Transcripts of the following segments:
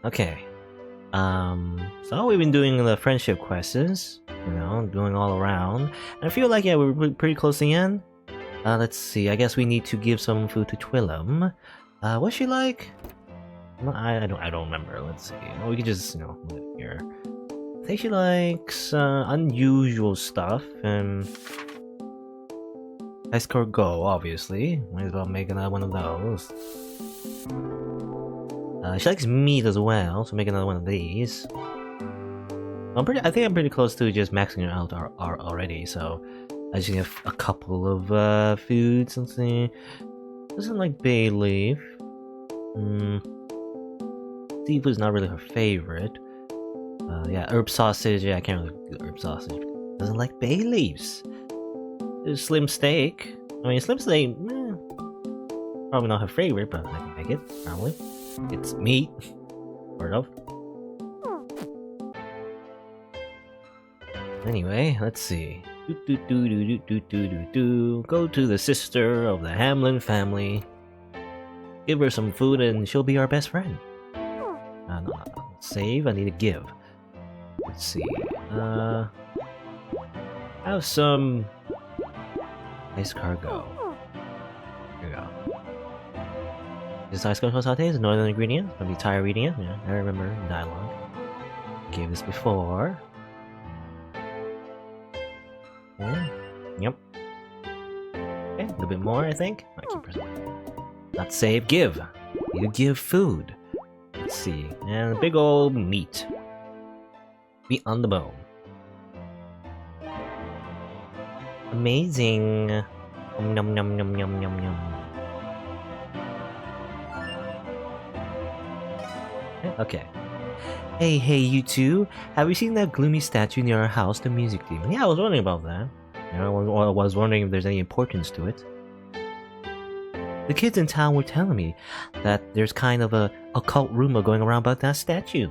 Okay. So we've been doing the friendship quests, doing all around. And I feel like, yeah, we're pretty close to the end. Let's see, I guess we need to give some food to Twillum. What's she like? No, I don't remember, let's see. Oh, we can just, put it here. I think she likes, unusual stuff, and... Ice Core Go, obviously. Might as well make another one of those. She likes meat as well, so make another one of these. I think I'm pretty close to just maxing her out already, so I just need a couple of foods and see. Doesn't like bay leaf. Seafood's not really her favorite. Yeah, herb sausage. Yeah, I can't really do herb sausage. Doesn't like bay leaves. There's slim steak. I mean, slim steak. Probably not her favorite, but I can make it. Probably. It's meat. Sort of. Anyway, let's see. Go to the sister of the Hamlin family. Give her some food and she'll be our best friend. No. Save, I need to give. Let's see. Have some ice cargo. Here we go. This ice cargo saute is a northern ingredient. Gonna be Thai ingredient. Yeah, I remember the dialogue. Gave this before. Yep. Okay, a little bit more, I think. I keep pressing. Not save, give. You give food. Let's see. And big old meat. Meat on the bone. Amazing. Yum yum yum yum yum yum. Okay. Hey, you two. Have you seen that gloomy statue near our house, the music demon? Yeah, I was wondering about that. I was wondering if there's any importance to it. The kids in town were telling me that there's kind of a occult rumor going around about that statue.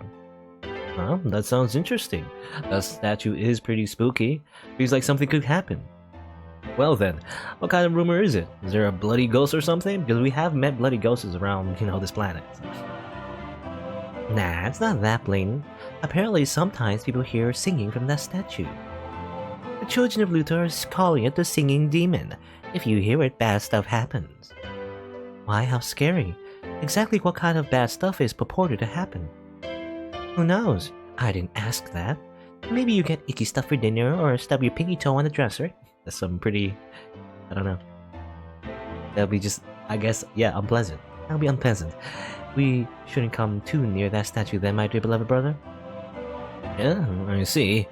Well, that sounds interesting. That statue is pretty spooky. Feels like something could happen. Well then, what kind of rumor is it? Is there a bloody ghost or something? Because we have met bloody ghosts around, this planet. Nah, it's not that blatant. Apparently sometimes people hear singing from that statue. The children of Luthor are calling it the singing demon. If you hear it, bad stuff happens. Why, how scary. Exactly what kind of bad stuff is purported to happen? Who knows? I didn't ask that. Maybe you get icky stuff for dinner or stub your pinky toe on the dresser. That's some pretty... I don't know. That'll be just, I guess, yeah, unpleasant. That'll be unpleasant. We shouldn't come too near that statue then, my dear beloved brother. Yeah, I see.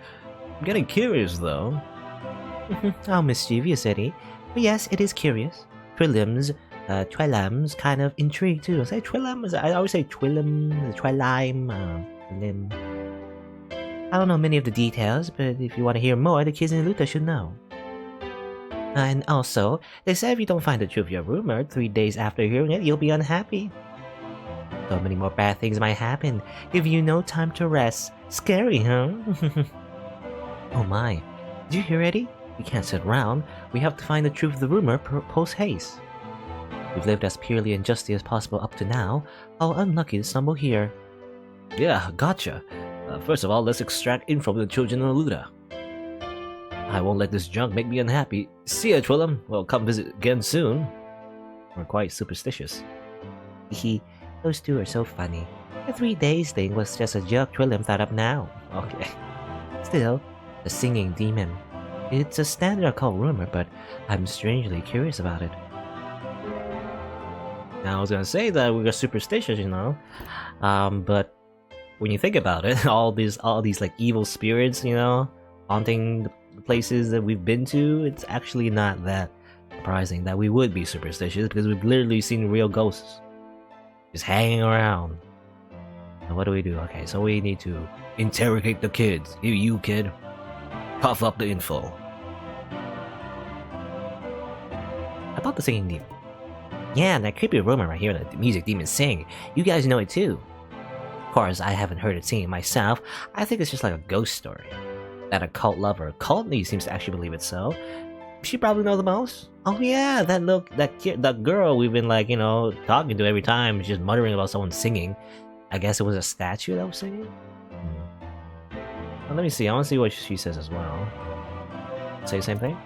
I'm getting curious, though. How mischievous, Eddie. But yes, it is curious. Twilum's kind of intrigued, too. I say Twilum? I always say Twilum, Twilime, Lim. I don't know many of the details, but if you want to hear more, the kids in Luta should know. And also, they said if you don't find the truth of your rumor 3 days after hearing it, you'll be unhappy. So many more bad things might happen, give you no time to rest. Scary, huh? Oh my, did you hear, Eddie? We can't sit around. We have to find the truth of the rumor post-haste. We've lived as purely and justly as possible up to now. How unlucky to stumble here. Yeah, gotcha. First of all, let's extract info from the children of Luda. I won't let this junk make me unhappy. See ya, Twillum. Well, come visit again soon. We're quite superstitious. Hehe, those two are so funny. The 3 days thing was just a joke Twillum thought up now. Okay. Still, the singing demon. It's a standard occult rumor, but I'm strangely curious about it. Now, I was gonna say that we were superstitious, but when you think about it, all these like evil spirits, haunting the places that we've been to, it's actually not that surprising that we would be superstitious because we've literally seen real ghosts just hanging around. Now what do we do? Okay, so we need to interrogate the kids. Here, you kid, cough up the info. About the singing demon. Yeah, that creepy rumor right here that the music demons sing. You guys know it too. Of course, I haven't heard it singing myself. I think it's just like a ghost story. That occult lover, Courtney, seems to actually believe it so. She probably knows the most. Oh yeah, that girl we've been talking to every time, just muttering about someone singing. I guess it was a statue that was singing? Well, let me see. I want to see what she says as well. Say the same thing?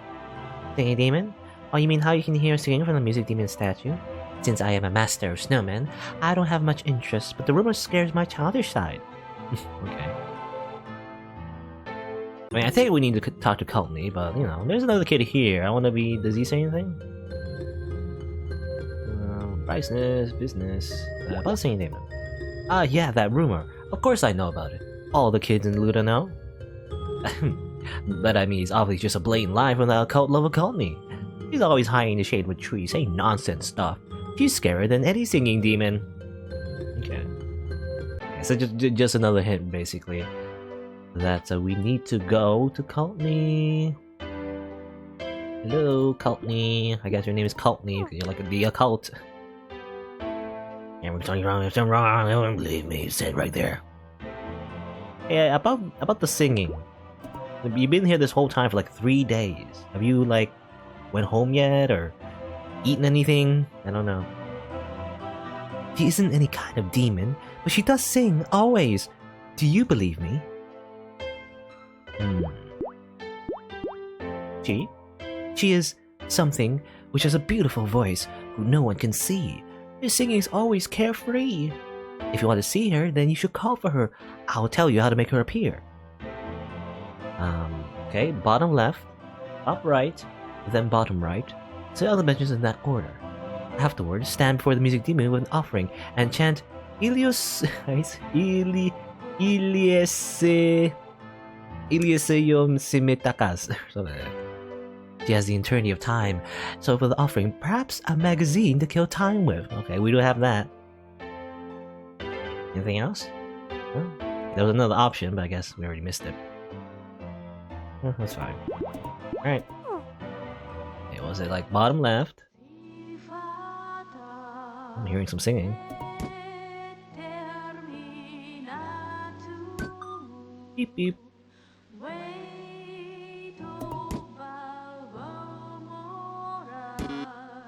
Singing demon? Oh, you mean how you can hear singing from the music demon statue? Since I am a master of snowmen, I don't have much interest, but the rumor scares my childish side. Okay. I mean, I think we need to talk to Courtney, but, you know, there's another kid here. I want to be... Does he say anything? Business. About the singing demon. Ah, yeah, that rumor. Of course I know about it. All the kids in Luda know. But I mean, it's obviously just a blatant lie from the occult lover Courtney. She's always hiding in the shade with trees, saying nonsense stuff. She's scarier than any singing demon. Okay. So just another hint, basically. That we need to go to Courtney. Hello, Courtney. I guess your name is Courtney because you're like the occult. Everything's wrong, everything's wrong. Don't believe me, it's said right there. Yeah, about the singing. You've been here this whole time for like 3 days. Have you like went home yet or eaten anything? I don't know. She isn't any kind of demon, but she does sing always. Do you believe me? She is something which has a beautiful voice who no one can see. Her singing is always carefree. If you want to see her, then you should call for her. I'll tell you how to make her appear. Okay, bottom left, up right, then bottom right. Say all the mentions in that order. Afterwards, stand before the music demon with an offering and chant Ilios Iliaseyom Simitakas. She has the eternity of time, so for the offering, perhaps a magazine to kill time with. Okay, we do have that. Anything else? Well, there was another option, but I guess we already missed it. That's fine. Alright. Okay, was it like bottom left? I'm hearing some singing. Beep beep.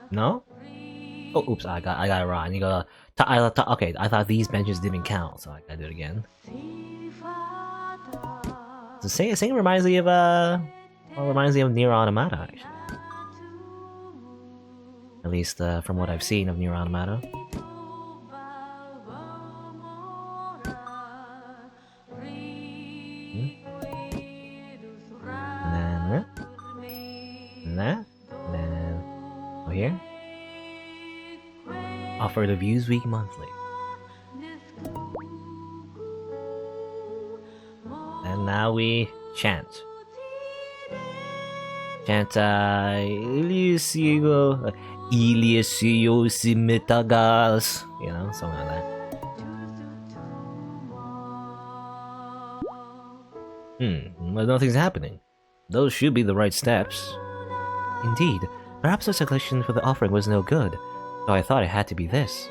No? Oh, oops! I got it wrong. You gotta. Okay, I thought these benches didn't count, so I gotta do it again. So singing reminds me of Nier Automata, actually. At least from what I've seen of Nier Automata. And then over here. Offer the Views Week monthly. And now we chant. Chant Iliasio Simitagas. You know, something like that. Well, nothing's happening. Those should be the right steps. Indeed, perhaps the selection for the offering was no good, so I thought it had to be this.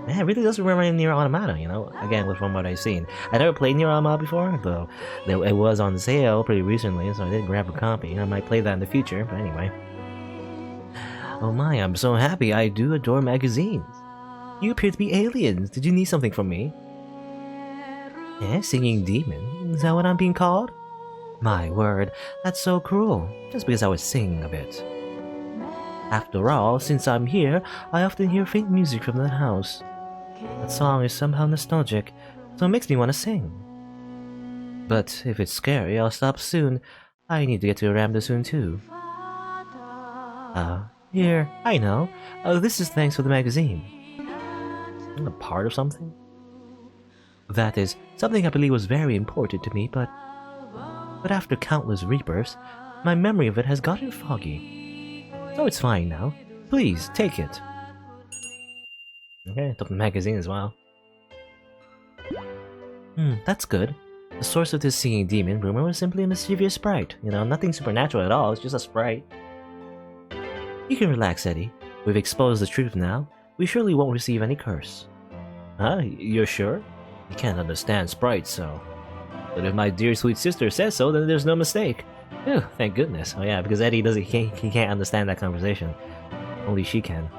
Man, it really does remind me of Nier Automata, you know? Again, from what I've seen. I never played Nier Automata before, though it was on sale pretty recently, so I did grab a copy. I might play that in the future, but anyway. Oh my, I'm so happy. I do adore magazines. You appear to be aliens. Did you need something from me? Eh, singing demon? Is that what I'm being called? My word, that's so cruel, just because I was singing a bit. After all, since I'm here, I often hear faint music from that house. That song is somehow nostalgic, so it makes me want to sing. But if it's scary, I'll stop soon. I need to get to Ramda soon too. Here, I know. This is thanks for the magazine. I'm a part of something? That is, something I believe was very important to me, but after countless rebirths, my memory of it has gotten foggy. So it's fine now. Please, take it. Okay, I took the magazine as well. That's good. The source of this singing demon rumor was simply a mischievous sprite. You know, nothing supernatural at all, it's just a sprite. You can relax, Eddie. We've exposed the truth now. We surely won't receive any curse. Huh? You're sure? You can't understand sprites, so... But if my dear sweet sister says so, then there's no mistake. Phew, thank goodness. Oh yeah, because Eddie he can't understand that conversation. Only she can.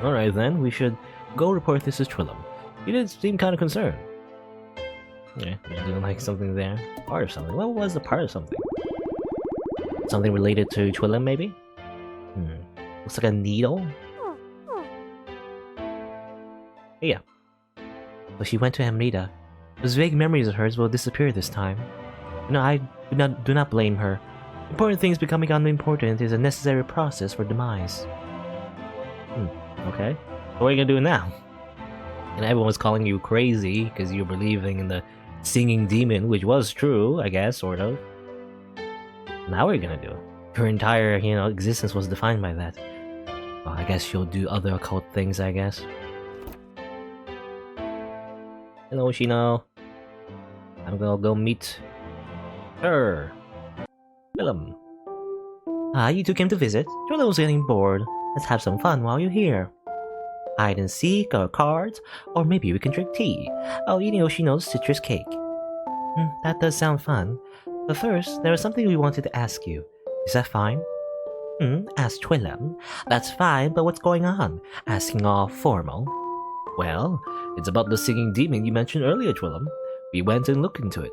Alright then, we should go report this to Twillum. He did seem kind of concerned. Yeah, he's doing like something there. Part of something. What was the part of something? Something related to Twillum, maybe? Looks like a needle? Yeah. So she went to Amrita. Those vague memories of hers will disappear this time. No, I do not blame her. Important things becoming unimportant is a necessary process for demise. Okay. What are you gonna do now? And everyone was calling you crazy because you're believing in the singing demon, which was true, I guess, sort of. Now what are you gonna do? Her entire, existence was defined by that. Well, I guess she'll do other occult things, I guess. Hello, Shino. I'm gonna go meet her. Willem. You two came to visit. Twillum was getting bored. Let's have some fun while you're here. Hide and seek, or cards, or maybe we can drink tea. I'll eat Yoshino's citrus cake. That does sound fun. But first, there was something we wanted to ask you. Is that fine? Asked Twillum. That's fine, but what's going on? Asking all formal. Well, it's about the singing demon you mentioned earlier, Twillum. We went and looked into it.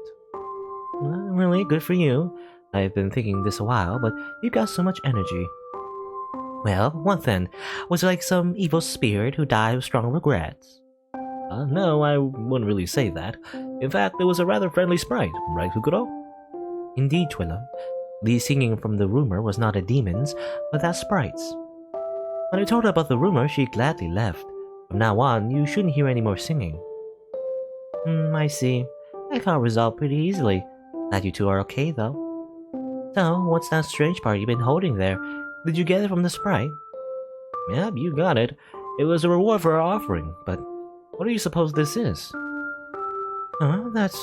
Really? Good for you. I've been thinking this a while, but you got so much energy. Well, what then? Was it like some evil spirit who died with strong regrets? No, I wouldn't really say that. In fact, it was a rather friendly sprite, right, Fukuro? Indeed, Twillum. The singing from the rumor was not a demon's, but that sprite's. When I told her about the rumor, she gladly left. From now on, you shouldn't hear any more singing. I see. I got resolved pretty easily. Glad you two are okay, though. So, what's that strange part you've been holding there? Did you get it from the sprite? Yep, you got it. It was a reward for our offering, but what do you suppose this is? That's...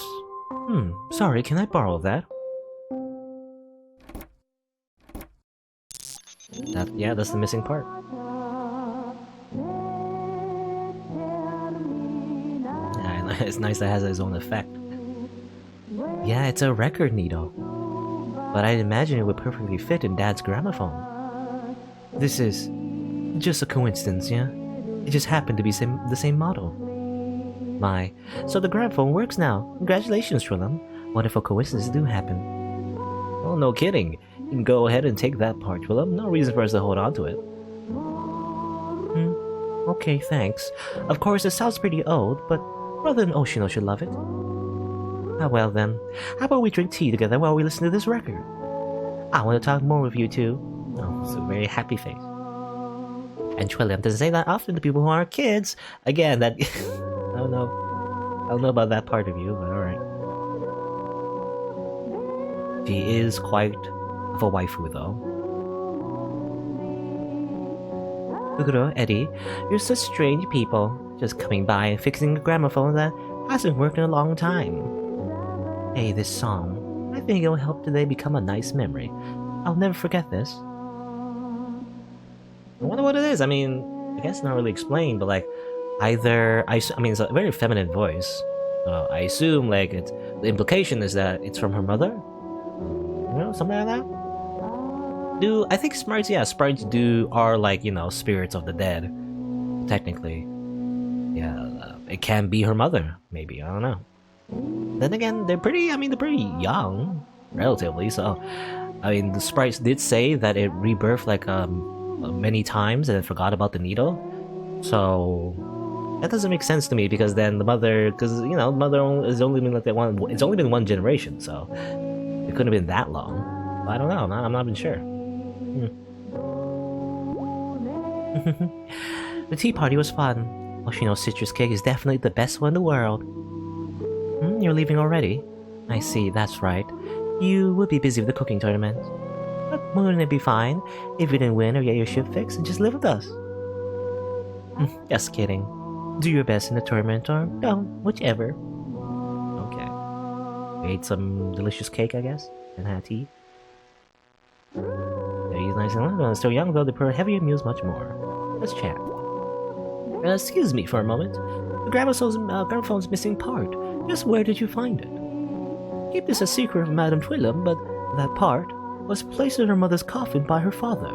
sorry, can I borrow that? That's the missing part. Yeah, it's nice that it has its own effect. Yeah, it's a record needle. But I'd imagine it would perfectly fit in Dad's gramophone. This is just a coincidence, yeah? It just happened to be the same model. My, so the gramophone works now. Congratulations, Twillum. Wonderful coincidences do happen. Well, no kidding. You can go ahead and take that part, Twillum. No reason for us to hold on to it. Okay, thanks. Of course, it sounds pretty old, but Brother and Oshino should love it. Well then, how about we drink tea together while we listen to this record? I want to talk more with you too. Oh, it's a very happy face. And Twillum doesn't say that often to people who aren't kids. Again, that... I don't know about that part of you, but alright. She is quite of a waifu though. Fukuro, Eddie, you're such strange people. Just coming by and fixing a gramophone that hasn't worked in a long time. Hey, this song. I think it'll help today become a nice memory. I'll never forget this. I wonder what it is. I mean, I guess not really explained, but like, either... I mean, it's a very feminine voice. I assume, like, the implication is that it's from her mother? Something like that? I think sprites, sprites are like, spirits of the dead. Technically. Yeah, it can be her mother, maybe, I don't know. Then again, they're pretty young, relatively, so... I mean, the sprites did say that it rebirthed, like, many times and then forgot about the needle. So... that doesn't make sense to me, because then the mother... Because, the mother has only been, like, that one... It's only been one generation, so... It couldn't have been that long. But I don't know, I'm not even sure. The tea party was fun. Oshino's citrus cake is definitely the best one in the world. You're leaving already? I see, that's right. You would be busy with the cooking tournament. But wouldn't it be fine if you didn't win or get your ship fixed and just live with us? Just kidding. Do your best in the tournament or don't, whichever. Okay. We ate some delicious cake, I guess, and had tea. He's nice and still young, though they prefer heavier meals much more. Let's chat. Excuse me for a moment. The gramophone's missing part. Just where did you find it? Keep this a secret from Madame Twillum, but that part was placed in her mother's coffin by her father.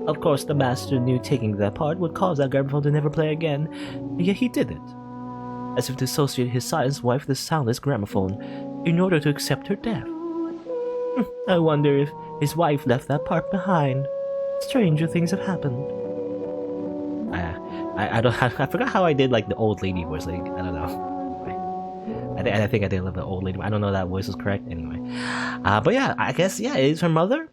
Of course, the master knew taking that part would cause that gramophone to never play again, and yet he did it. As if to associate his silenced wife with the soundless gramophone in order to accept her death. I wonder if his wife left that part behind. Stranger things have happened. I forgot how I did like the old lady voice. Like I don't know. I think I did like the old lady. I don't know if that voice is correct. Anyway, but yeah, I guess yeah, it is her mother.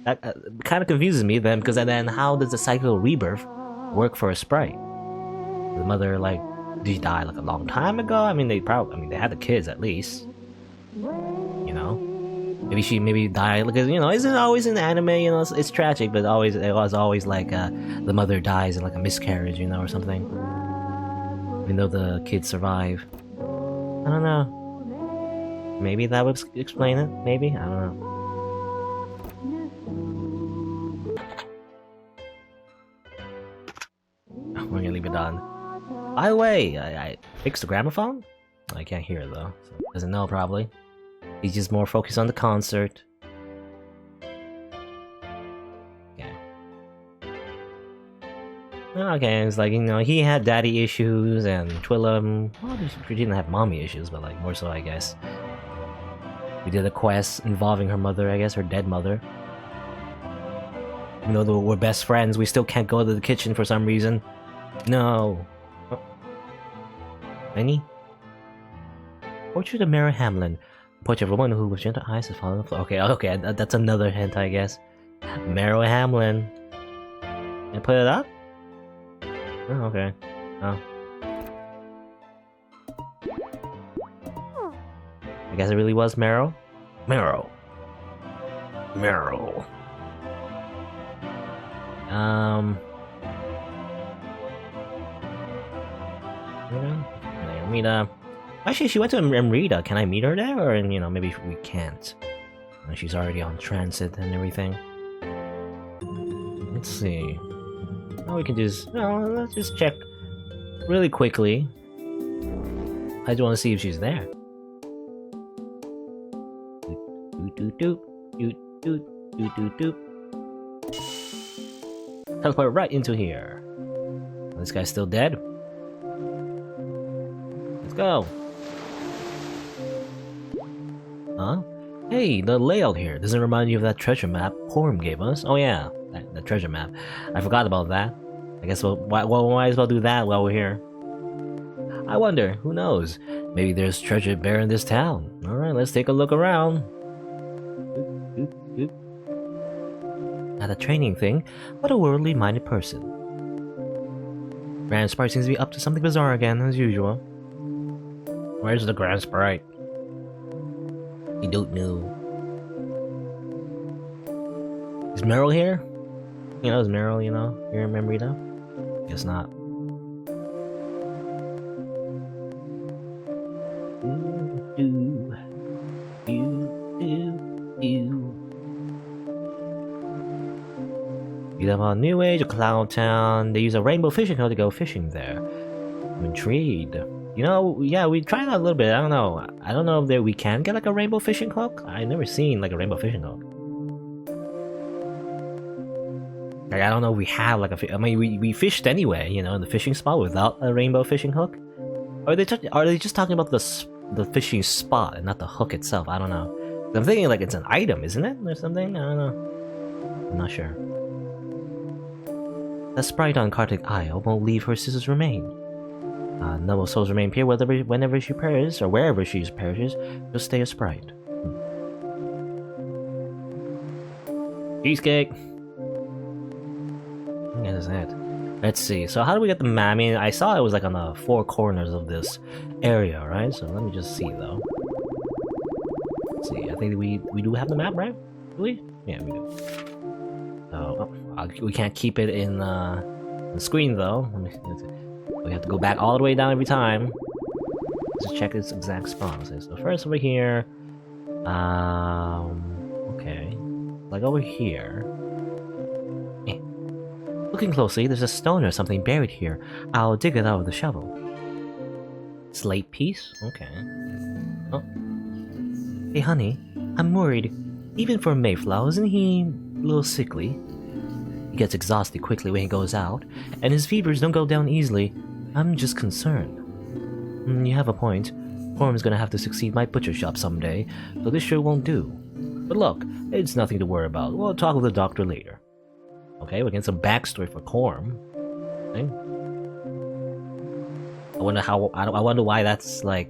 That kind of confuses me then, because then how does the cycle of rebirth work for a sprite? The mother like did she die like a long time ago? I mean they had the kids at least. You know. Maybe she died because isn't it always in anime, it's tragic, but it was always like the mother dies in like a miscarriage, or something. Even though the kids survive. I don't know. Maybe that would explain it. Maybe I don't know. We're gonna leave it on. By the way, I fixed the gramophone. I can't hear it though, so it doesn't know probably. He's just more focused on the concert. Okay. Okay, it's like, he had daddy issues and Twilla, well, she didn't have mommy issues, but like more so, I guess. We did a quest involving her mother, I guess, her dead mother. Even though we're best friends, we still can't go to the kitchen for some reason. No. Oh. Any? Portrait of Mary Hamlin. Portrait of a woman who with gentle eyes has fallen on the floor. Okay, that's another hint, I guess. Meryl Hamlin. Can I put it up? Oh, okay. Oh. I guess it really was Meryl? Meryl. Actually, she went to Amrita. Can I meet her there? Or, maybe we can't. She's already on transit and everything. Let's see. Oh, we can just... let's just check really quickly. I just want to see if she's there. Teleport right into here. This guy's still dead. Let's go. Huh? Hey, the layout here. Does it remind you of that treasure map Porm gave us? Oh yeah, that treasure map. I forgot about that. I guess we might as well do that while we're here. I wonder, who knows? Maybe there's treasure bare in this town. Alright, let's take a look around. At a training thing, what a worldly minded person. Grand Sprite seems to be up to something bizarre again, as usual. Where's the Grand Sprite? I don't know. Is Meryl here? Is Meryl, here in Amrita? Guess not. You have a new age of Cloud Town. They use a rainbow fishing hook to go fishing there. I'm intrigued. Yeah, we tried that a little bit. I don't know. I don't know if we can get like a rainbow fishing hook. I've never seen like a rainbow fishing hook. Like, I don't know if we have like a. We fished anyway, in the fishing spot without a rainbow fishing hook. Or are they just talking about the fishing spot and not the hook itself? I don't know. I'm thinking like it's an item, isn't it, or something? I don't know. I'm not sure. The sprite on Kartik Isle won't leave her sister's remain. Noble souls remain pure whenever she perishes, or wherever she perishes, she'll stay a sprite. Cheesecake! Yeah, that's it. Let's see, so how do we get the map? I mean, I saw it was like on the four corners of this area, right? So let me just see, though. Let's see, I think we do have the map, right? Do we? Yeah, we do. So, we can't keep it in the screen, though. We have to go back all the way down every time. Let's check its exact spot. So first over here. Okay. Like over here. Looking closely, there's a stone or something buried here. I'll dig it out with the shovel. Slate piece? Okay. Oh. Hey honey, I'm worried. Even for Mayflower, isn't he a little sickly? He gets exhausted quickly when he goes out, and his fevers don't go down easily. I'm just concerned. You have a point. Corm's gonna have to succeed my butcher shop someday, so this sure won't do. But look, it's nothing to worry about. We'll talk with the doctor later. Okay, we're getting some backstory for Corm. Okay. I wonder why that's like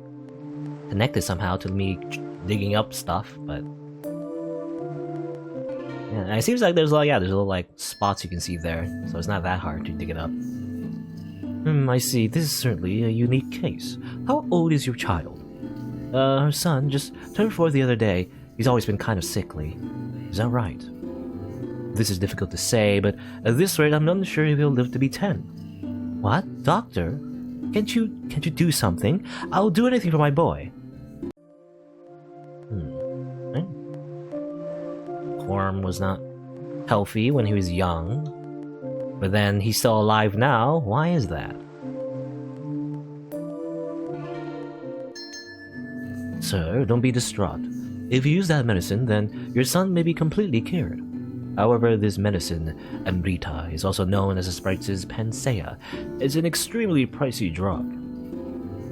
connected somehow to me digging up stuff, but yeah, it seems like there's little like spots you can see there, so it's not that hard to dig it up. I see. This is certainly a unique case. How old is your child? Her son just turned 4 the other day. He's always been kind of sickly. Is that right? This is difficult to say, but at this rate, I'm not sure if he'll live to be 10. What, doctor? Can't you do something? I'll do anything for my boy. Okay. Corm was not healthy when he was young, but then he's still alive now. Why is that? Sir, don't be distraught. If you use that medicine, then your son may be completely cured. However, this medicine, Amrita, is also known as the Sprite's Panacea. It's an extremely pricey drug.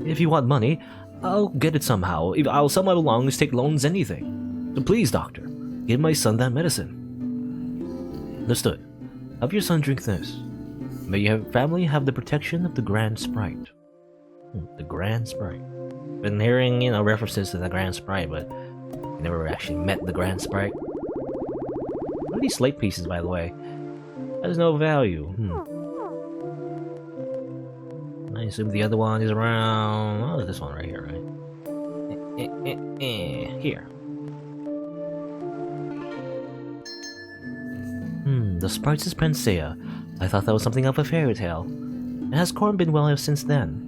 If you want money, I'll get it somehow. I'll sell my belongings, take loans, anything. So please, doctor, give my son that medicine. Understood. Have your son drink this. May your family have the protection of the Grand Sprite. The Grand Sprite. Been hearing, references to the Grand Sprite, but I never actually met the Grand Sprite. What are these slate pieces, by the way? Has no value. I assume the other one is around. Oh, this one right here, right? Here. The Sprite's Panacea. I thought that was something of a fairy tale. And has Corm been well since then?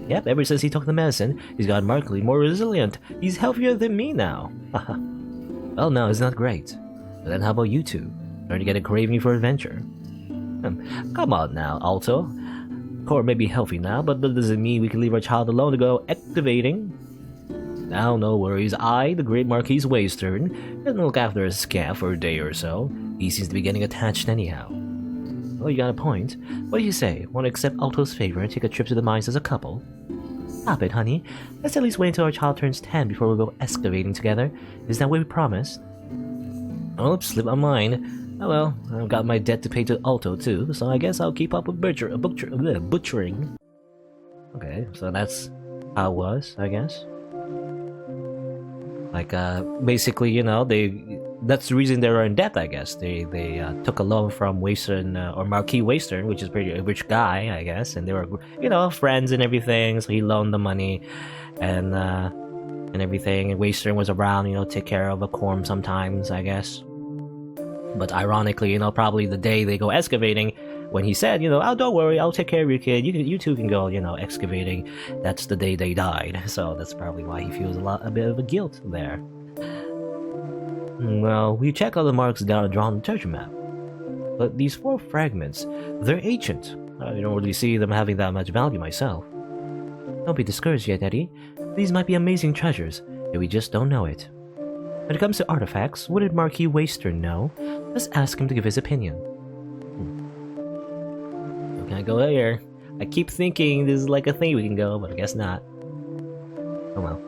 Yep, ever since he took the medicine, he's gotten markedly more resilient. He's healthier than me now. Well, no, it's not great. But then how about you two? Starting to get a craving for adventure? Come on now, Alto. Corm may be healthy now, but that doesn't mean we can leave our child alone to go activating. Now, no worries. I, the great Marquis Waystern, can look after a scamp for a day or so. He seems to be getting attached anyhow. Well, you got a point. What do you say? Want to accept Alto's favor and take a trip to the mines as a couple? Stop it, honey. Let's at least wait until our child turns 10 before we go excavating together. Is that what we promised? Oh, slipped my mind. Oh well, I've got my debt to pay to Alto too, so I guess I'll keep up with butchering. Okay, so that's how it was, I guess. Like, basically, that's the reason they were in debt, I guess. They took a loan from Waystern, or Marquis Waystern, which is a pretty rich guy, I guess, and they were, friends and everything, so he loaned the money, and everything, and Waystern was around, take care of a Corm sometimes, I guess. But ironically, probably the day they go excavating, when he said, oh, don't worry, I'll take care of your kid, you two can go, excavating, that's the day they died, so that's probably why he feels a bit of a guilt there. Well, we check all the marks drawn on the treasure map. But these 4 fragments, they're ancient. I don't really see them having that much value myself. Don't be discouraged yet, Eddie. These might be amazing treasures, and we just don't know it. When it comes to artifacts, what did Marquis Waystern know? Let's ask him to give his opinion. Can I go here? I keep thinking this is like a thing we can go, but I guess not. Oh well.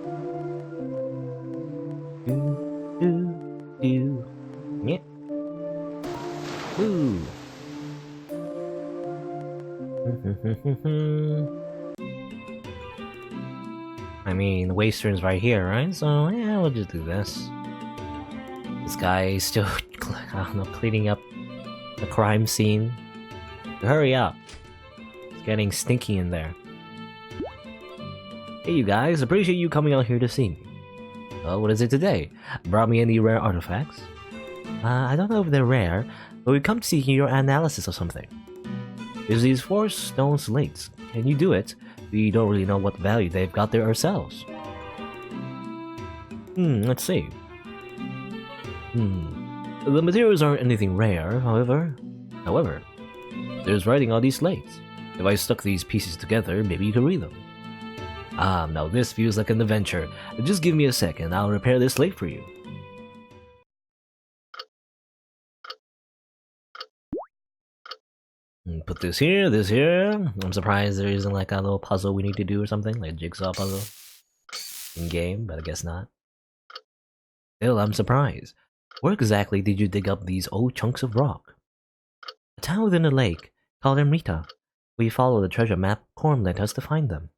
Yeah. Woo. I mean, Waystern's right here, right? So yeah, we'll just do this. This guy is still, I don't know, cleaning up the crime scene. Hurry up. It's getting stinky in there. Hey you guys, appreciate you coming out here to see me. Well, what is it today? Brought me any rare artifacts? I don't know if they're rare, but we come to see your analysis of something. There's these 4 stone slates. Can you do it? We don't really know what value they've got there ourselves. Let's see. The materials aren't anything rare, however, there's writing on these slates. If I stuck these pieces together, maybe you could read them. Now this feels like an adventure. Just give me a second, I'll repair this slate for you. Put this here, this here. I'm surprised there isn't like a little puzzle we need to do or something, like a jigsaw puzzle in game, but I guess not. Still, I'm surprised. Where exactly did you dig up these old chunks of rock? A town within a lake called Amrita. We followed the treasure map Corm lent us to find them.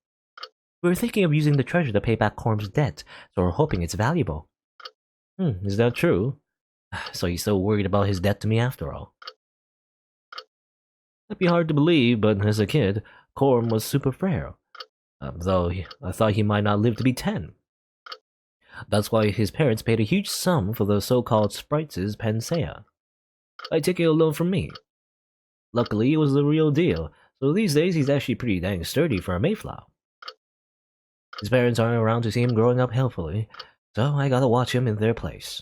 We were thinking of using the treasure to pay back Corm's debt, so we're hoping it's valuable. Is that true? So he's so worried about his debt to me after all. That'd be hard to believe, but as a kid, Corm was super frail. Though I thought he might not live to be 10. That's why his parents paid a huge sum for the so-called Sprites' panacea. I take it a loan from me. Luckily, it was the real deal, so these days he's actually pretty dang sturdy for a Mayflower. His parents aren't around to see him growing up healthily, so I gotta watch him in their place.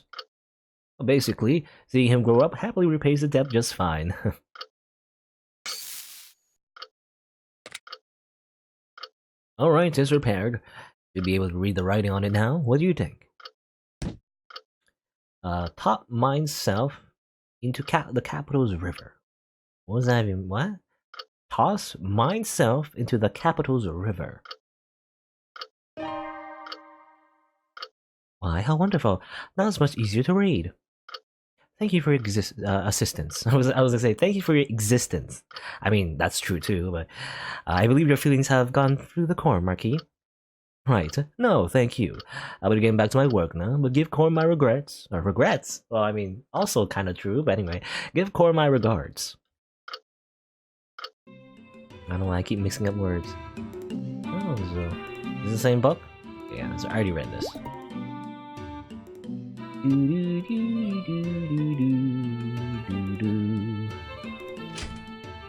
Basically, seeing him grow up happily repays the debt just fine. Alright, it's repaired. You'll be able to read the writing on it now. What do you think? Top mine self into the capital's river. What was that even? What? Toss mine self into the capital's river. Why, how wonderful. Now it's much easier to read. Thank you for your assistance. I was gonna say, thank you for your existence. I mean, that's true too, but I believe your feelings have gone through the Corm, Marquis. Right. No, thank you. I'll be getting back to my work now, but give Corm my regrets. Regrets? Well, I mean, also kind of true, but anyway, give Corm my regards. I don't know why I keep mixing up words. Oh, is this the same book? Yeah, so I already read this.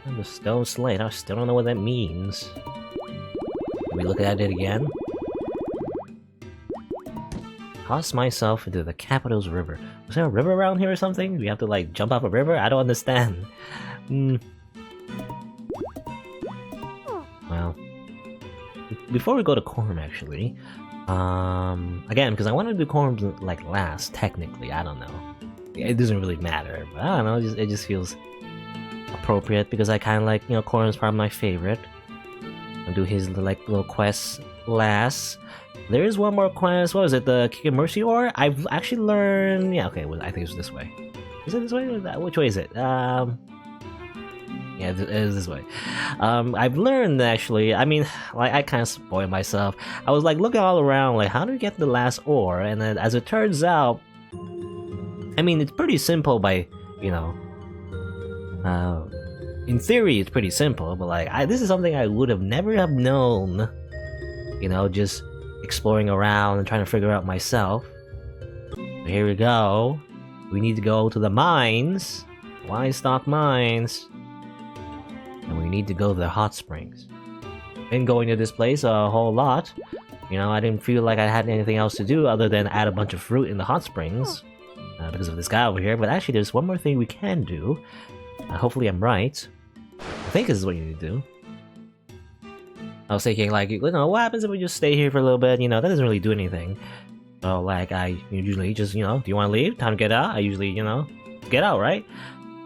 And the stone slate, I still don't know what that means. Can we look at it again? Toss myself into the capital's river. Was there a river around here or something? Do we have to like jump off a river? I don't understand. Well, before we go to Corm, actually, again, because I want to do Corm like last, technically. I don't know. It doesn't really matter, but I don't know. It just feels appropriate because I kind of like, you know, Corm's probably my favorite. I'll do his like little quests last. There is one more quest. What was it? The Kick and Mercy Ore? I've actually learned. Yeah, okay. Well, I think it's this way. Is it this way? Which way is it? Yeah, it is this way. I've learned actually. I mean, like I kind of spoiled myself. I was like looking all around, like how do we get the last ore? And then, as it turns out, I mean, it's pretty simple. By you know, in theory, it's pretty simple. But like, this is something I would have never have known. You know, just exploring around and trying to figure out myself. So here we go. We need to go to the mines. Livestock mines. And we need to go to the hot springs. Been going to this place a whole lot. You know, I didn't feel like I had anything else to do other than add a bunch of fruit in the hot springs. Because of this guy over here. But actually, there's one more thing we can do. Hopefully I'm right. I think this is what you need to do. I was thinking, like, you know, what happens if we just stay here for a little bit? You know, that doesn't really do anything. So, like, I usually just, you know, do you want to leave? Time to get out? I usually, you know, get out, right?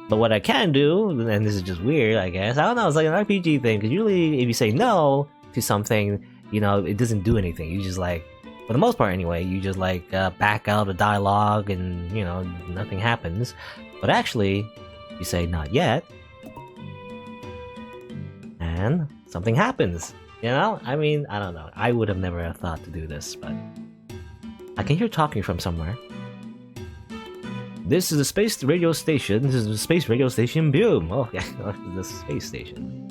But what I can do, and this is just weird, I guess, I don't know, it's like an RPG thing, because usually if you say no to something, you know, it doesn't do anything. You just, like, for the most part anyway, you just, like, back out of dialogue and, you know, nothing happens. But actually, you say not yet, and something happens. You know? I mean, I don't know. I would have never thought to do this, but I can hear talking from somewhere. This is the space radio station. This is the space radio station Boom. Oh, yeah, the space station.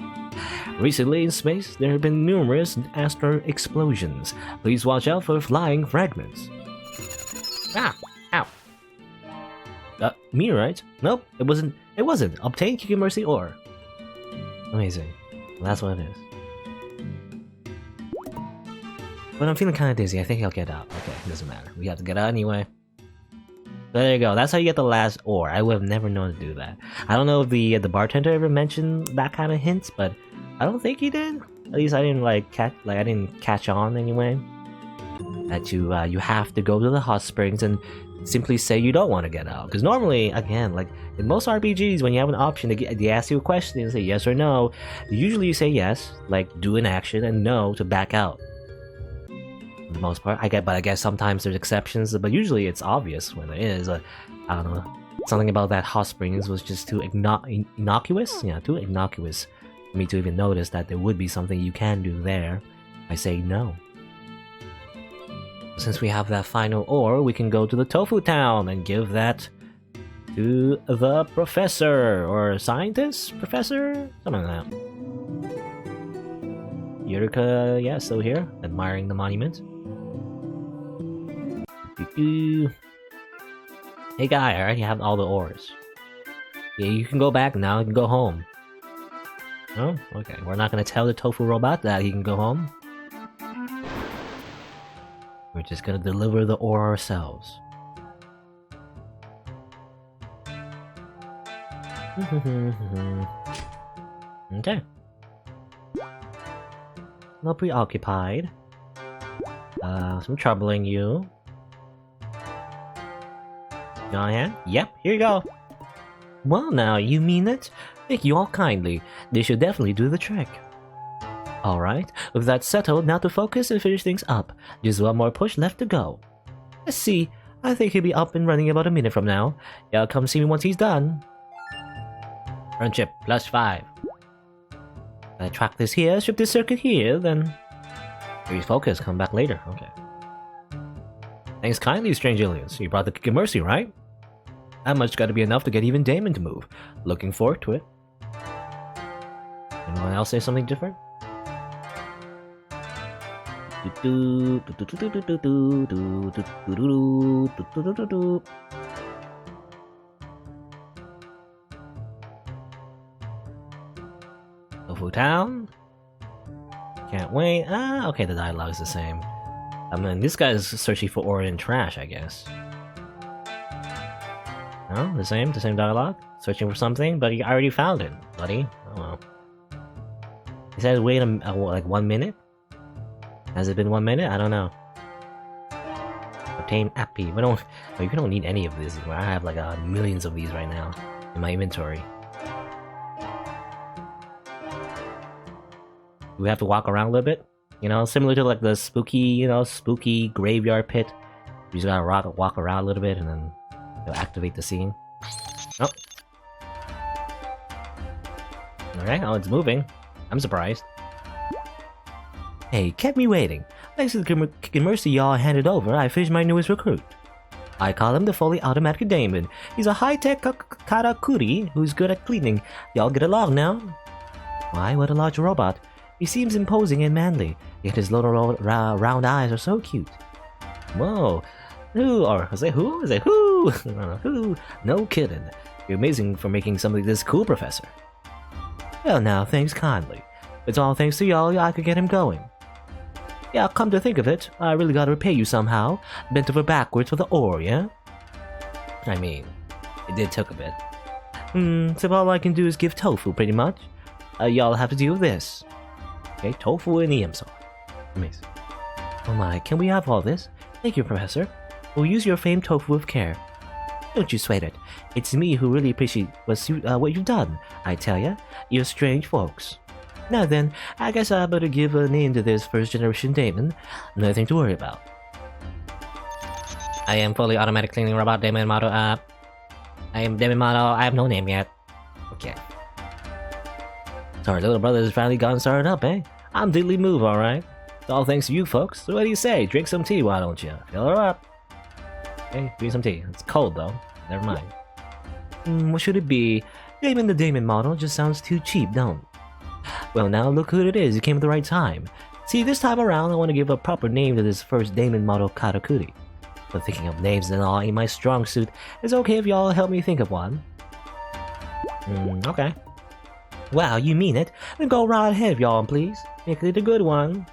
Recently in space, there have been numerous asteroid explosions. Please watch out for flying fragments. Ah! Ow! Meteorite? Nope, it wasn't. It wasn't. Obtain Kick and Mercy Ore. Amazing. Well, that's what it is. But I'm feeling kind of dizzy. I think I'll get out. Okay, doesn't matter. We have to get out anyway. So there you go. That's how you get the last ore. I would have never known to do that. I don't know if the bartender ever mentioned that kind of hints, but I don't think he did. At least I didn't I didn't catch on anyway. That you have to go to the hot springs and simply say you don't want to get out. Because normally, again, like in most RPGs, when you have an option to get, they ask you a question and say yes or no. Usually you say yes, like do an action, and no to back out. For the most part, but I guess sometimes there's exceptions, but usually it's obvious when there is. I don't know. Something about that hot springs was just too innocuous. Yeah, too innocuous for me to even notice that there would be something you can do there. I say no. Since we have that final ore, we can go to the Tofu Town and give that to the professor or scientist, professor, something like that. Yurika, yeah, still here, admiring the monument. Hey guy, alright, you have all the ores. Yeah, you can go back now, you can go home. Oh, okay, we're not gonna tell the tofu robot that he can go home. We're just gonna deliver the ore ourselves. Okay. Not preoccupied. Some troubling you. Go ahead. Yep, here you go. Well now, you mean it? Thank you all kindly. This should definitely do the trick. Alright, with that settled, now to focus and finish things up. Just one more push left to go. Let's see, I think he'll be up and running about a minute from now. Yeah, come see me once he's done. Friendship, +5. I track this here, strip this circuit here, then... Here's focus, come back later, okay. Thanks kindly, strange aliens. You brought the Kick of Mercy, right? That much gotta be enough to get even Damon to move. Looking forward to it. Anyone else say something different? Tofu Town? Can't wait. Ah, okay, the dialogue's the same. I mean, this guy's searching for ore in trash, I guess. No? The same dialogue? Searching for something, but you already found it, buddy. Oh well. He says wait like 1 minute? Has it been 1 minute? I don't know. Obtain Appy. We don't need any of this. I have like millions of these right now in my inventory. Do we have to walk around a little bit? You know, similar to like the spooky graveyard pit. You just gotta walk around a little bit and then you'll activate the scene. Oh. Alright, oh, it's moving. I'm surprised. Hey, kept me waiting. Thanks to the Kick of Mercy y'all handed over, I finished my newest recruit. I call him the fully automatic Damon. He's a high-tech karakuri who's good at cleaning. Y'all get along now? Why, what a large robot. He seems imposing and manly, yet his little round eyes are so cute. Whoa. Who? Or is it who? Is it who? Who? No kidding. You're amazing for making something this cool, Professor. Well now, thanks kindly. It's all thanks to y'all I could get him going. Yeah, come to think of it, I really gotta repay you somehow. Bent over backwards for the ore, yeah? I mean, it did took a bit. So all I can do is give tofu, pretty much. Y'all have to deal with this. Okay, tofu and EMSO. Amazing. Oh my, can we have all this? Thank you, Professor. We'll use your famed tofu with care. Don't you sweat it. It's me who really appreciate what you've done. I tell ya, you're strange folks. Now then, I guess I better give a name to this first generation Damon. Nothing to worry about. I am fully automatic cleaning robot Damon model. I am Damon model. I have no name yet. Okay. So our little brother has finally gotten started up, eh? I'm diddly move, alright? It's all thanks to you folks. So what do you say? Drink some tea, why don't you? Fill her up. Okay, drink some tea. It's cold though. Never mind. What should it be? Damon the Damon model just sounds too cheap, don't it? Well now, look who it is, you came at the right time. See, this time around I want to give a proper name to this first Damon model Karakuri. But thinking of names and all ain't my strong suit. It's okay if y'all help me think of one. Okay. Wow, you mean it? Then go right ahead, y'all, please. Make it a good one.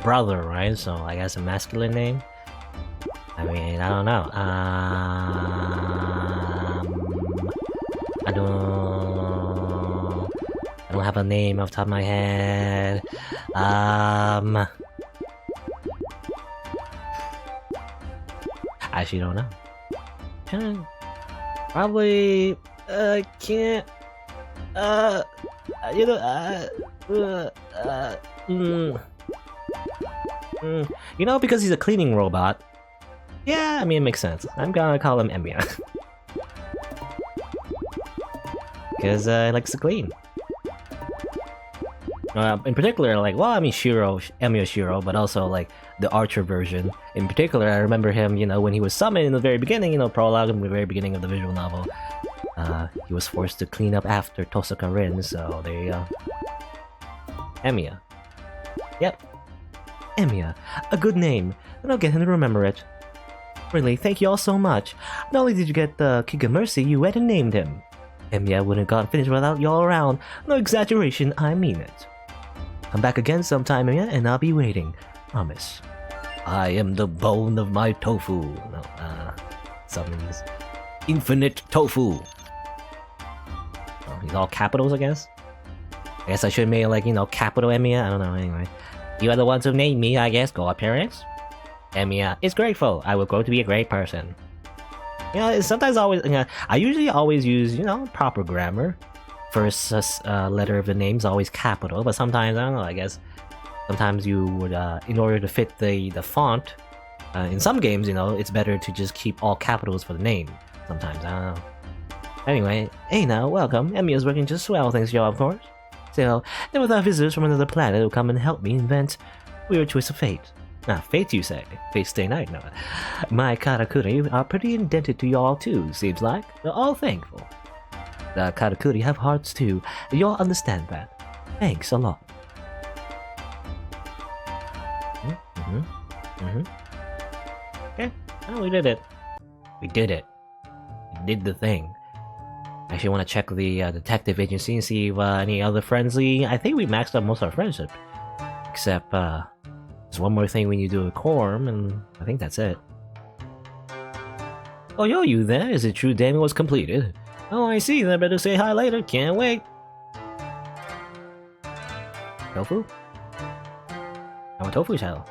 Brother, right? So I guess a masculine name? I mean, I don't know. I don't have a name off the top of my head. I actually don't know. Probably can't you know, because he's a cleaning robot. Yeah, I mean, it makes sense. I'm gonna call him Emiya. Because he likes to clean. In particular, like, well, I mean, Emiya Shiro, but also, like, the Archer version. In particular, I remember him, you know, when he was summoned in the very beginning, you know, prologue in the very beginning of the visual novel. He was forced to clean up after Tosaka Rin, so there you go. Emiya. Yep. Emiya. A good name, and I'll get him to remember it. Really, thank you all so much. Not only did you get the Kick of Mercy, you went and named him. Emiya wouldn't have gotten finished without y'all around. No exaggeration, I mean it. Come back again sometime, Emiya, and I'll be waiting. Promise. I am the bone of my tofu. No, summons infinite tofu. Oh, he's all capitals, I guess? I guess I should have made, like, you know, capital Emiya? I don't know, anyway. You are the ones who named me, I guess. Go appearance. Emiya is grateful. I will grow to be a great person. You know, sometimes I usually always use, you know, proper grammar. First letter of the name is always capital, but sometimes, I don't know, I guess sometimes you would, in order to fit the font, in some games, you know, it's better to just keep all capitals for the name. Sometimes, I don't know. Anyway, hey now, welcome. Emiya's working just swell, thanks to y'all, of course. So, then with our visitors from another planet who come and help me invent weird twist of fate. Fate, you say? Fate stay night, no. My karakuri are pretty indebted to y'all too, seems like. They're all thankful. The karakuri have hearts too, and y'all understand that. Thanks a lot. Okay, well, we did it. We did it. We did the thing. Actually, want to check the detective agency and see if any other friendly... I think we maxed out most of our friendship. Except, there's one more thing we need to do with Korm, and I think that's it. Oh, yo, you there? Is it true Damon was completed? Oh, I see. Then I better say hi later. Can't wait. Tofu? I want tofu shell.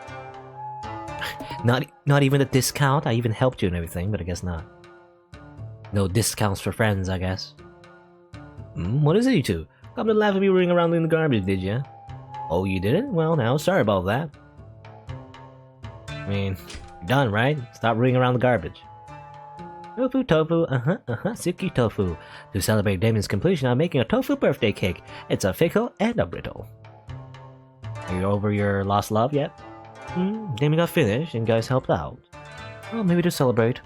Not even a discount? I even helped you and everything, but I guess not. No discounts for friends, I guess. What is it, you two? Come to laugh at me running around in the garbage, did ya? Oh, you didn't? Well, now, sorry about that. I mean, you're done, right? Stop running around the garbage. Tofu, Suki tofu. To celebrate Damon's completion, I'm making a tofu birthday cake. It's a fickle and a brittle. Are you over your lost love yet? Damon got finished and guys helped out. Well, maybe to celebrate.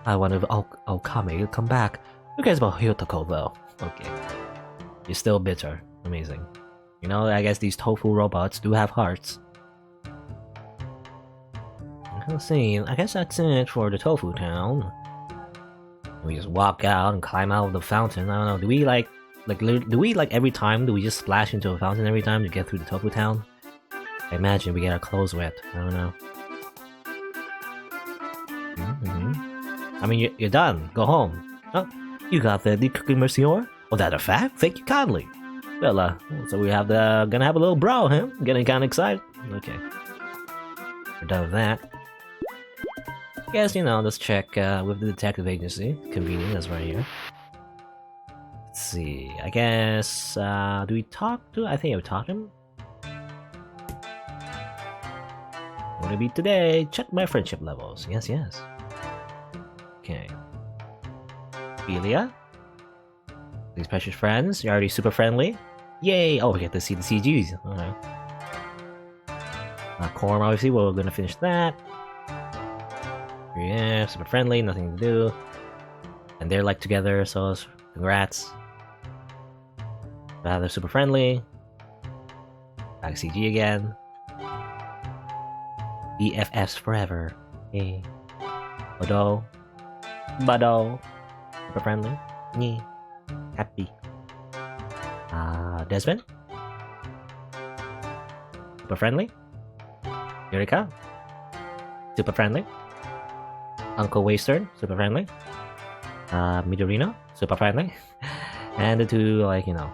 I wanted Okami to come back. Who cares about Hyotoko though? Okay. You're still bitter. Amazing. You know, I guess these tofu robots do have hearts. Let's see, I guess that's it for the tofu town. We just walk out and climb out of the fountain. I don't know, do we every time, do we just splash into a fountain every time to get through the tofu town? I imagine we get our clothes wet. I don't know. I mean, you're done. Go home. Oh, you got the cooking monsieur? Oh, that a fact? Thank you kindly. Well, so we have gonna have a little brawl, huh? Getting kinda excited? Okay. We're done with that. I guess, you know, let's check with the detective agency. Convenient, that's right here. Let's see, I guess, do we talk to... I think I would talk to him. What to be today? Check my friendship levels. Yes, yes. Okay. Philia? These precious friends, you're already super friendly. Yay! Oh, we get to see the CGs. Alright. Korm, obviously, we're gonna finish that. Yeah, super friendly, nothing to do. And they're like together, so congrats. They're super friendly. Back to CG again. BFFs forever. Hey. Bado. Super friendly. Yeah. Happy. Desmond? Super friendly. Yurika? Super friendly. Uncle Western, super friendly. Midorino, super friendly. And the two, like, you know,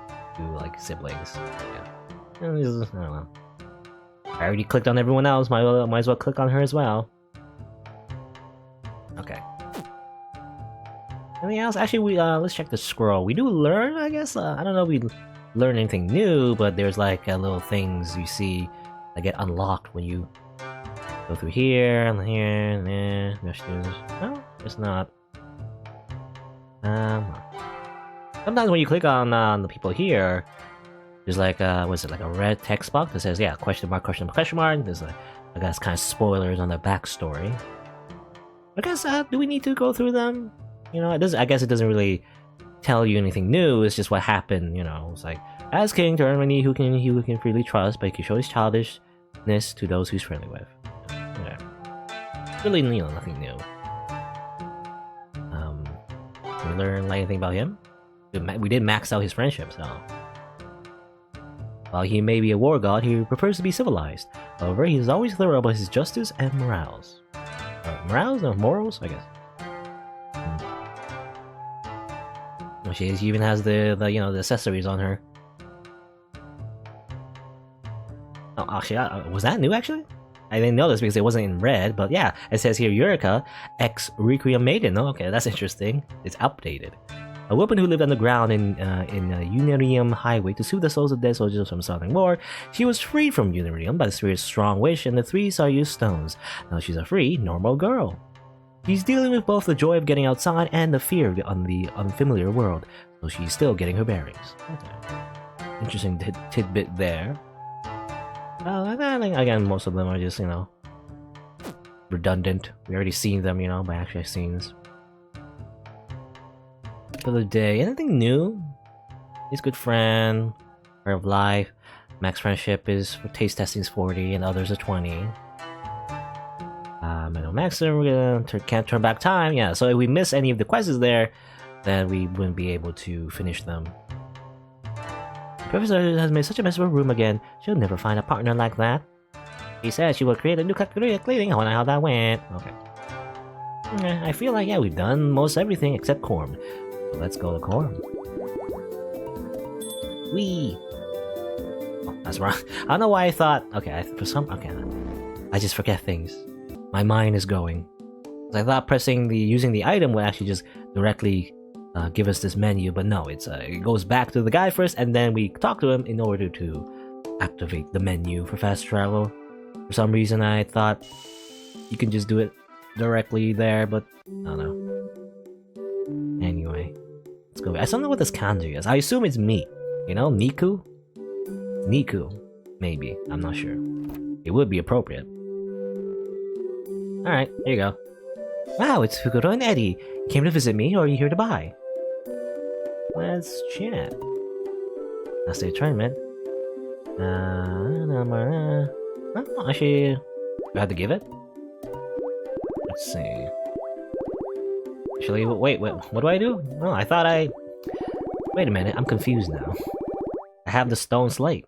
siblings. Yeah. I don't know. I already clicked on everyone else, might as well click on her as well. Okay. Anything else? Actually, let's check the scroll. We do learn, I guess. I don't know if we learn anything new, but there's like little things you see that get unlocked when you go through here and here and there. No, it's not. Sometimes when you click on the people here, there's like was it like a red text box that says question mark question mark question mark. There's like I guess kind of spoilers on the backstory. I guess do we need to go through them? You know, it does. I guess it doesn't really tell you anything new. It's just what happened. You know, it's like as king to earn money, who can freely trust, but he can show his childishness to those he's friendly with. Yeah, really, nothing new. We learn like anything about him? We did max out his friendship, so. While he may be a war god, he prefers to be civilized. However, he is always thorough about his justice and morals. Morals? No, morals? I guess. Oh, she even has the the accessories on her. Oh, actually, was that new? Actually, I didn't know this because it wasn't in red. But yeah, it says here Eureka, ex Requiem Maiden. Oh, okay, that's interesting. It's updated. A woman who lived underground in Unirium Highway to soothe the souls of dead soldiers from Southern War. She was freed from Unirium by the spirit's strong wish and the 3 Sayu stones. Now she's a free, normal girl. She's dealing with both the joy of getting outside and the fear of the unfamiliar world, so she's still getting her bearings. Okay. Interesting tidbit there. I think, again, most of them are just, redundant. We already seen them, by actual scenes. For the day, anything new? He's a good friend, part of life. Max friendship is for taste testing is 40 and others are 20. I know Maxim, we're gonna can't turn back time. Yeah, so if we miss any of the quests there, then we wouldn't be able to finish them. The professor has made such a mess of her room again. She'll never find a partner like that. She said she will create a new category of cleaning. I wonder how that went. Okay. I feel like we've done most everything except Corm. So let's go to Corm. Whee! Oh, that's wrong. I don't know why I thought. Okay, I just forget things. My mind is going. I thought using the item would actually just directly give us this menu, but no, it goes back to the guy first, and then we talk to him in order to activate the menu for fast travel. For some reason, I thought you can just do it directly there, but I don't know. Anyway, let's go. I don't know what this kanji is. I assume it's meat. Miku? Niku. Maybe. I'm not sure. It would be appropriate. Alright, here you go. Wow, it's Fukuro and Eddie. You came to visit me, or are you here to buy? Let's chat. Last day of tournament. Actually, do I have to give it? Let's see. Actually, wait, what do I do? Oh, I thought I... Wait a minute, I'm confused now. I have the stone slate.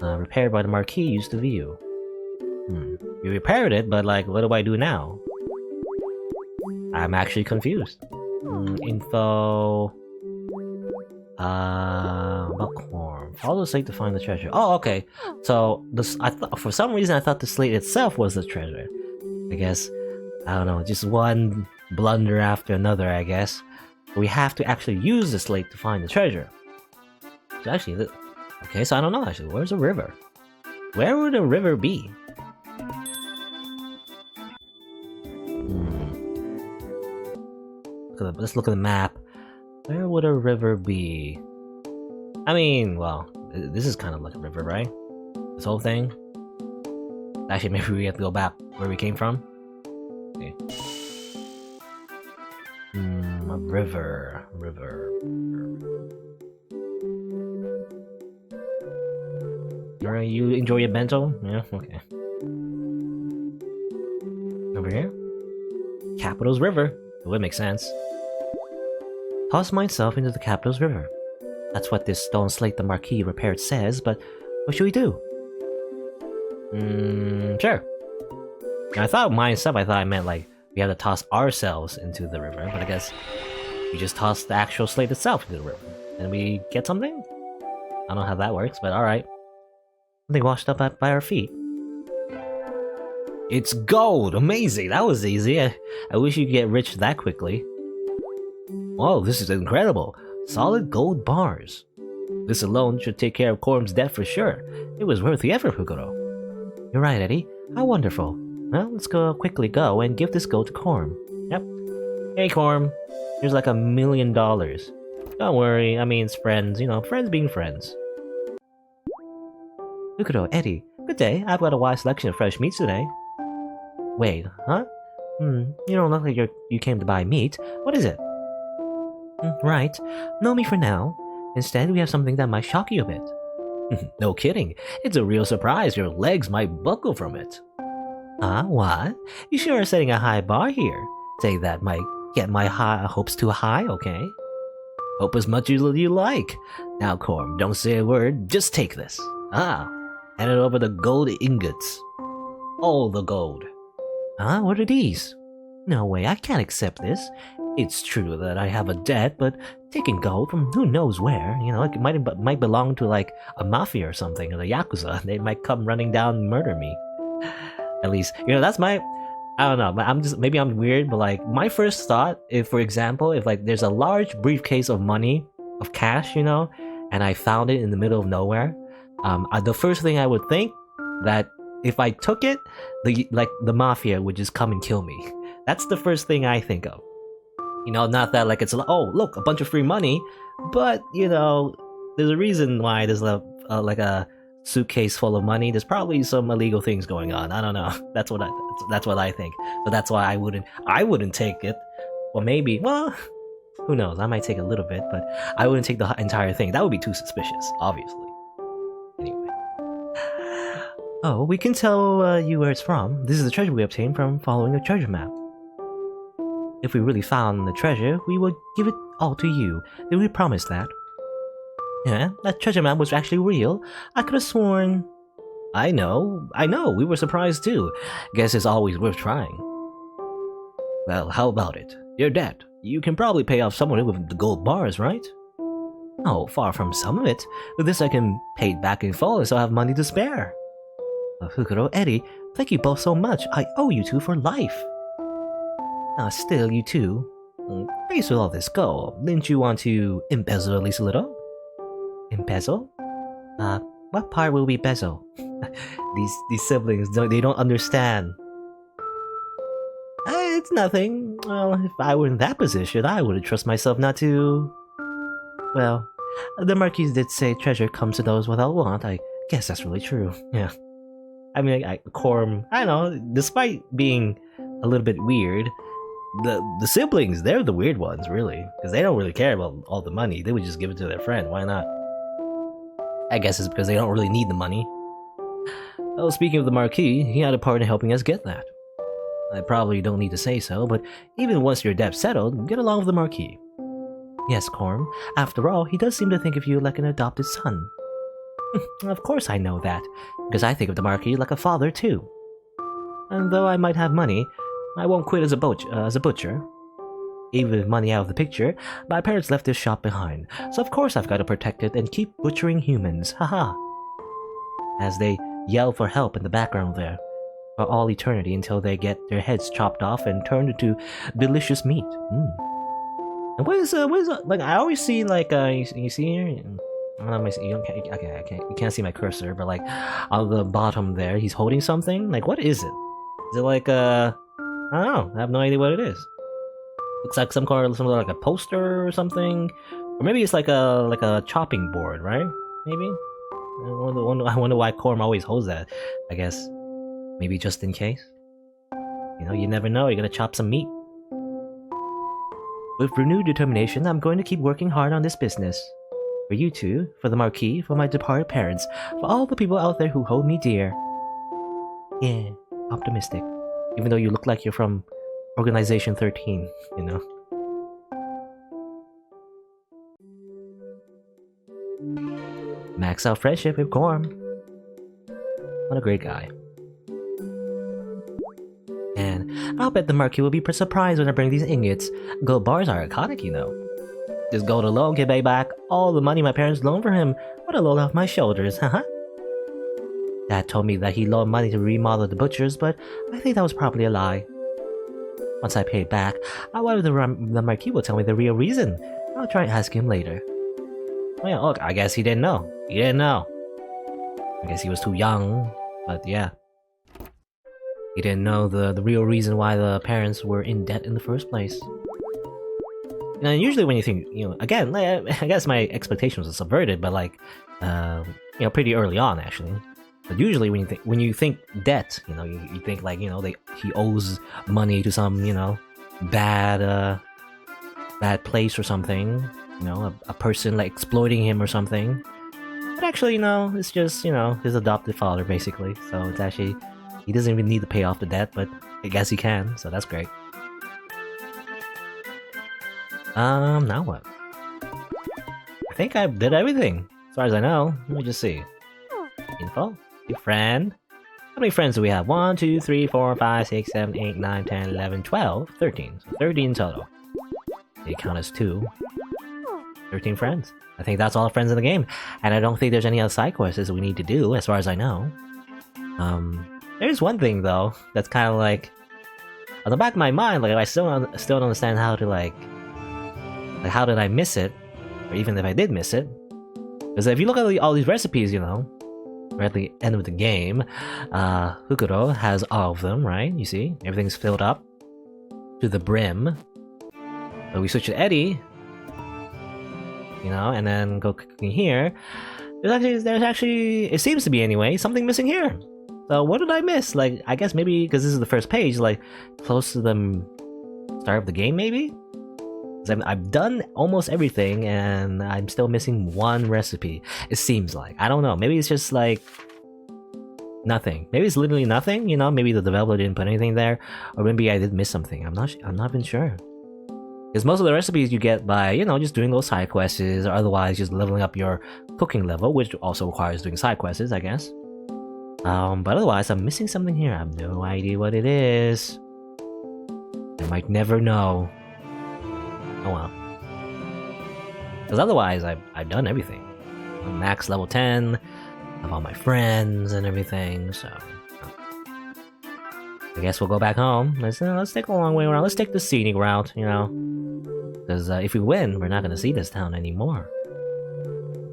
Repaired by the marquee used to view. You repaired it, but what do I do now? I'm actually confused. Info... about Corm. Follow the slate to find the treasure. Oh, okay. So, for some reason I thought the slate itself was the treasure. I guess, I don't know, just one blunder after another, I guess. We have to actually use the slate to find the treasure. So actually, okay, so I don't know actually. Where's the river? Where would a river be? Let's look at the map. Where would a river be? I mean, well, this is kind of like a river, right? This whole thing? Actually, maybe we have to go back where we came from. Okay. A river. You enjoy your bento? Yeah, okay. Over here? Capital's River. It would make sense. Toss myself into the Capital's River. That's what this stone slate the Marquis repaired says, but what should we do? Sure. Now, I thought I meant we have to toss ourselves into the river, but I guess we just toss the actual slate itself into the river. And we get something? I don't know how that works, but alright. Something washed up by our feet. It's gold! Amazing! That was easy. I wish you could get rich that quickly. Oh, this is incredible. Solid gold bars. This alone should take care of Corm's debt for sure. It was worth the effort, Fukuro. You're right, Eddie. How wonderful. Well, let's quickly go and give this gold to Corm. Yep. Hey, Corm. Here's like $1 million. Don't worry, I mean, it's friends, friends being friends. Fukuro, Eddie, good day. I've got a wide selection of fresh meats today. Wait, huh? You don't look like you came to buy meat. What is it? Right. No meat for now. Instead, we have something that might shock you a bit. No kidding. It's a real surprise. Your legs might buckle from it. What? You sure are setting a high bar here. Say that might get my hopes too high, okay? Hope as much as you like. Now, Corm, don't say a word. Just take this. Hand it over the gold ingots. All the gold. What are these? No way, I can't accept this. It's true that I have a debt, but taking gold from who knows where, it might belong to like a mafia or something, or the Yakuza. They might come running down and murder me. At least, that's my... I don't know, maybe I'm weird, but like, my first thought, if like there's a large briefcase of money, of cash, and I found it in the middle of nowhere, the first thing I would think, that if I took it, the mafia would just come and kill me. That's the first thing I think of. Not that like it's oh look, a bunch of free money, but there's a reason why there's like a suitcase full of money. There's probably some illegal things going on. I don't know. That's what I think. But that's why I wouldn't take it. Or maybe, well, who knows? I might take a little bit, but I wouldn't take the entire thing. That would be too suspicious, obviously. Anyway. Oh, we can tell you where it's from. This is the treasure we obtained from following a treasure map. If we really found the treasure, we would give it all to you. Did we promise that? Yeah, that treasure map was actually real. I could have sworn... I know, we were surprised too. Guess it's always worth trying. Well, how about it? Your debt. You can probably pay off someone with the gold bars, right? Oh, far from some of it. With this I can pay it back in full, so I have money to spare. Fukuro, Eddie, thank you both so much. I owe you two for life. Still, you two. Faced with all this gold, didn't you want to embezzle at least a little? Embezzle? What part will we bezel? these siblings, they don't understand. It's nothing. Well, if I were in that position, I wouldn't trust myself not to... Well, the Marquis did say treasure comes to those without want. I guess that's really true. Yeah. I mean, Corm, I don't know, despite being a little bit weird, the siblings, they're the weird ones, really. Because they don't really care about all the money. They would just give it to their friend. Why not? I guess it's because they don't really need the money. Well, speaking of the Marquis, he had a part in helping us get that. I probably don't need to say so, but even once your debt's settled, get along with the Marquis. Yes, Corm. After all, he does seem to think of you like an adopted son. Of course I know that, because I think of the Marquis like a father too. And though I might have money, I won't quit as a butcher. Even with money out of the picture, my parents left this shop behind, so of course I've got to protect it and keep butchering humans, haha. As they yell for help in the background there, for all eternity until they get their heads chopped off and turned into delicious meat. And what is like, I always see like, you see here? I don't know, you can't see my cursor, but like, on the bottom there, he's holding something? Like, what is it? Is it like, I don't know, I have no idea what it is. Looks like something like a poster or something, or maybe it's like a chopping board, right? Maybe. I wonder why Corm always holds that. I guess maybe just in case. You never know. You're gonna chop some meat. With renewed determination, I'm going to keep working hard on this business. For you two, for the Marquis, for my departed parents, for all the people out there who hold me dear. Yeah, optimistic. Even though you look like you're from Organization 13, Max out friendship with Corm. What a great guy. And I'll bet the Marquis will be surprised when I bring these ingots. Gold bars are iconic, This gold alone can pay back all the money my parents loaned for him. What a load off my shoulders, haha. Dad told me that he loaned money to remodel the butchers, but I think that was probably a lie. Once I pay it back, I wonder if the Marquis will tell me the real reason. I'll try and ask him later. Oh yeah, look, I guess he didn't know. He didn't know. I guess he was too young, but yeah. He didn't know the real reason why the parents were in debt in the first place. Now, usually when you think, again, I guess my expectations are subverted, but like, pretty early on actually. But usually when you think debt, you think like, he owes money to some, bad place or something, a person like exploiting him or something. But actually, it's just, his adopted father basically. So it's actually, he doesn't even need to pay off the debt, but I guess he can, so that's great. Now what? I think I did everything, as far as I know. Let me just see. Info. Your friend. How many friends do we have? 1, 2, 3, 4, 5, 6, 7, 8, 9, 10, 11, 12, 13. So 13 total. They count as 2. 13 friends. I think that's all the friends in the game. And I don't think there's any other side quests we need to do, as far as I know. There's one thing, though, that's kind of like... on the back of my mind, like, I still don't understand how to, like, how did I miss it? Or even if I did miss it. Because if you look at all these recipes, we're at the end of the game, Hukuro has all of them, right? You see? Everything's filled up to the brim. So we switch to Eddie, and then go clicking here. There's actually, it seems to be anyway, something missing here. So what did I miss? Like, I guess maybe because this is the first page, like, close to the start of the game, maybe? I've done almost everything, and I'm still missing one recipe. It seems like. I don't know. Maybe it's just like nothing. Maybe it's literally nothing. Maybe the developer didn't put anything there, or maybe I did miss something. I'm not even sure. Because most of the recipes you get by just doing those side quests, or otherwise just leveling up your cooking level, which also requires doing side quests, I guess. But otherwise, I'm missing something here. I have no idea what it is. I might never know. Oh well. Because otherwise, I've done everything. I'm max level 10, I have all my friends and everything, so... I guess we'll go back home. Let's take a long way around. Let's take the scenic route, Because if we win, we're not going to see this town anymore.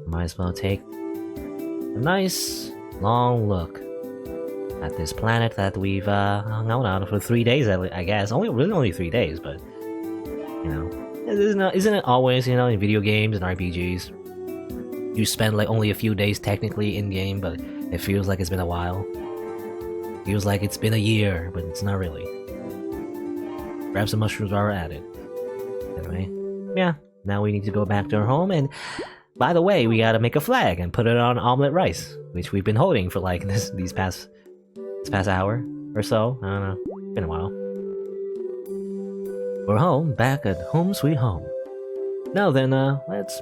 Might as well take a nice, long look at this planet that we've hung out on for 3 days, I guess. Only 3 days, but... Isn't it always, in video games and RPGs? You spend like only a few days technically in game, but it feels like it's been a while. Feels like it's been a year, but it's not really. Grab some mushrooms while we're at it. Anyway, yeah, now we need to go back to our home, and by the way, we gotta make a flag and put it on omelet rice, which we've been holding for like this past hour or so. I don't know, been a while. We're home, back at home sweet home. Now then,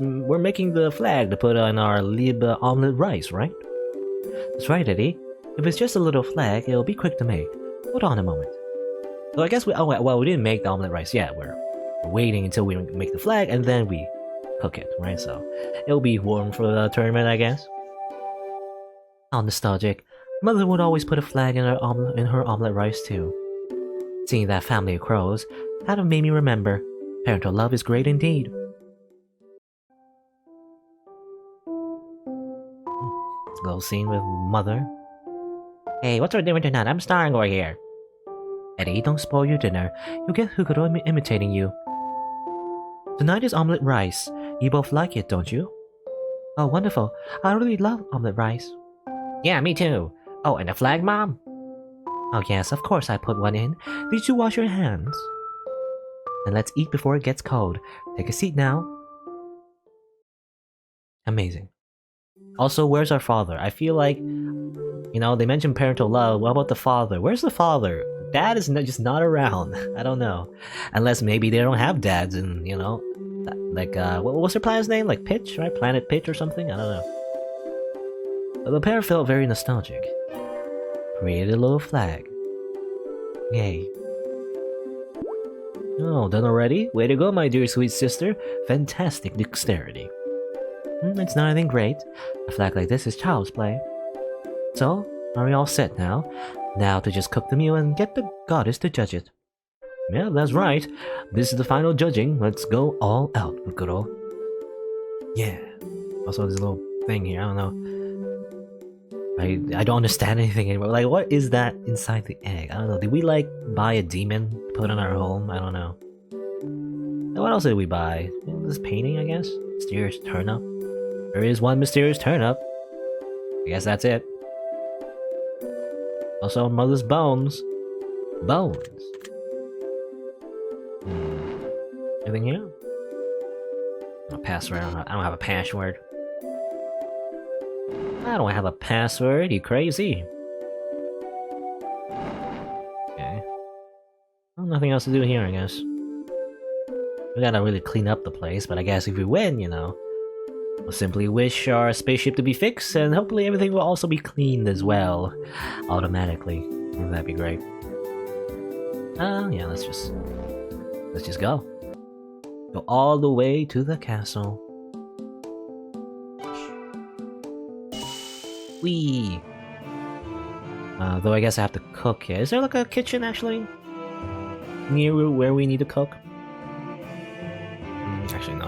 we're making the flag to put on our lib omelet rice, right? That's right, Eddie. If it's just a little flag, it'll be quick to make. Hold on a moment. So I guess we didn't make the omelet rice yet. We're waiting until we make the flag, and then we cook it, right? So it'll be warm for the tournament, I guess. How nostalgic. Mother would always put a flag in her omelet rice too. Seeing that family of crows kind of made me remember parental love is great indeed. Little scene with Mother. Hey, what's our dinner tonight? I'm starving over here. Eddie, don't spoil your dinner. You'll get Hukuro imitating you. Tonight is omelet rice. You both like it, don't you? Oh, wonderful. I really love omelet rice. Yeah, me too. Oh, and a flag, Mom? Oh yes, of course I put one in. Did you wash your hands? And let's eat before it gets cold. Take a seat now. Amazing. Also, where's our father? I feel like, they mentioned parental love. What about the father? Where's the father? Dad is just not around. I don't know. Unless maybe they don't have dads and, like, what's their planet's name? Like Pitch, right? Planet Pitch or something? I don't know. But the pair felt very nostalgic. Created a little flag. Yay. Oh, done already? Way to go, my dear sweet sister. Fantastic dexterity. It's not anything great. A flag like this is child's play. So, are we all set now? Now to just cook the meal and get the goddess to judge it. Yeah, that's right. This is the final judging. Let's go all out, Kuro. Yeah. Also, this little thing here, I don't know. I don't understand anything anymore. Like, what is that inside the egg? I don't know. Did we, like, buy a demon, put in our home? I don't know. And what else did we buy? This painting, I guess? Mysterious turnip. There is one mysterious turnip. I guess that's it. Also, mother's bones. Bones. Anything here? A password. I don't have a password. I don't have a password, you crazy? Okay. Well, nothing else to do here, I guess. We gotta really clean up the place, but I guess if we win, you know, we'll simply wish our spaceship to be fixed, and hopefully everything will also be cleaned as well, automatically. Wouldn't that be great? Yeah, let's just go. Go all the way to the castle. Whee! Though I guess I have to cook here. Is there like a kitchen actually? Near where we need to cook? Actually, no.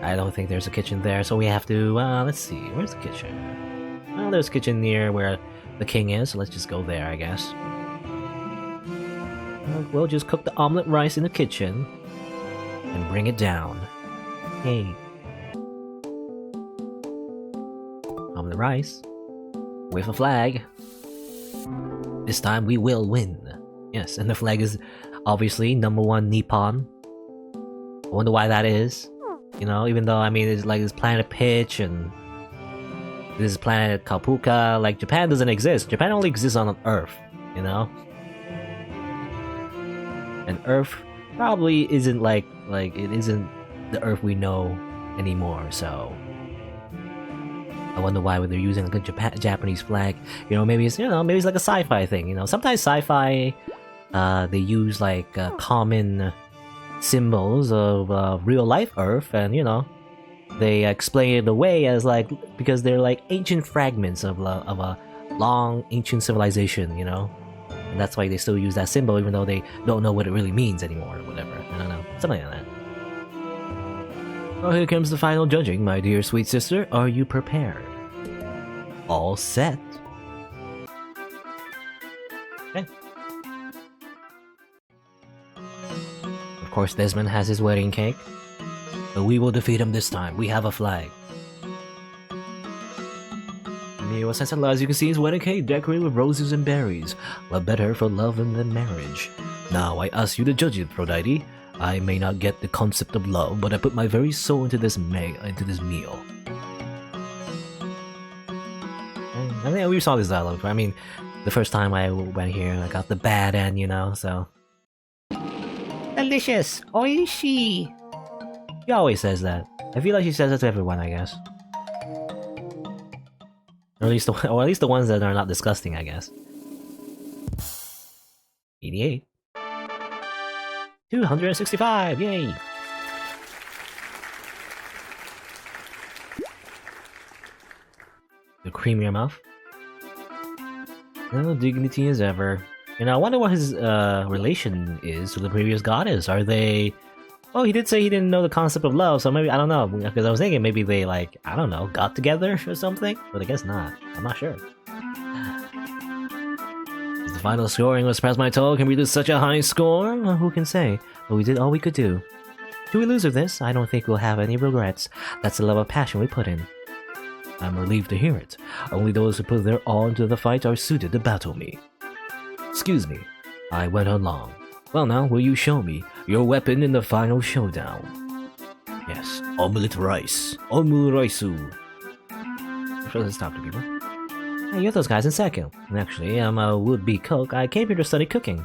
I don't think there's a kitchen there, so we have to, let's see. Where's the kitchen? Well, there's a kitchen near where the king is, so let's just go there, I guess. We'll just cook the omelet rice in the kitchen and bring it down. Hey. Omelet rice. With a flag. This time we will win. Yes, and the flag is obviously #1 Nippon. I wonder why that is. You know, even though, I mean, it's like this planet Pitch and this is planet Kalpuka. Like, Japan doesn't exist. Japan only exists on Earth, you know? And Earth probably isn't like it isn't the Earth we know anymore, so I wonder why they're using like a Japanese flag. You know, maybe it's maybe it's like a sci-fi thing. You know, sometimes sci-fi they use like common symbols of real life Earth, and you know, they explain it away as like because they're like ancient fragments of a long ancient civilization. You know, and that's why they still use that symbol even though they don't know what it really means anymore or whatever. I don't know, something like that. Oh, here comes the final judging, my dear sweet sister. Are you prepared? All set. Okay. Of course, Desmond has his wedding cake. But we will defeat him this time. We have a flag. As you can see, his wedding cake decorated with roses and berries. What better for love than marriage? Now, I ask you to judge it, Aphrodite. I may not get the concept of love, but I put my very soul into this meal. I mean, we saw this dialogue. I mean, the first time I went here, I got the bad end, you know, so... Delicious! Oishi! She always says that. I feel like she says that to everyone, I guess. Or at least the ones that are not disgusting, I guess. 88. 265! Yay! The creamier mouth. No dignity as ever. And I wonder what his relation is to the previous goddess. Are they... Oh, he did say he didn't know the concept of love, so maybe, I don't know, because I was thinking maybe they, like, I don't know, got together or something? But I guess not. I'm not sure. The final scoring was past my toll. Can we do such a high score? Well, who can say? But we did all we could do. Should we lose with this? I don't think we'll have any regrets. That's the level of passion we put in. I'm relieved to hear it. Only those who put their all into the fight are suited to battle me. Excuse me. I went on long. Well now, will you show me your weapon in the final showdown? Yes, omelette rice. Omuraisu. I'm sure this talk to people. Hey, you're those guys in second. Actually, I'm a would-be cook. I came here to study cooking.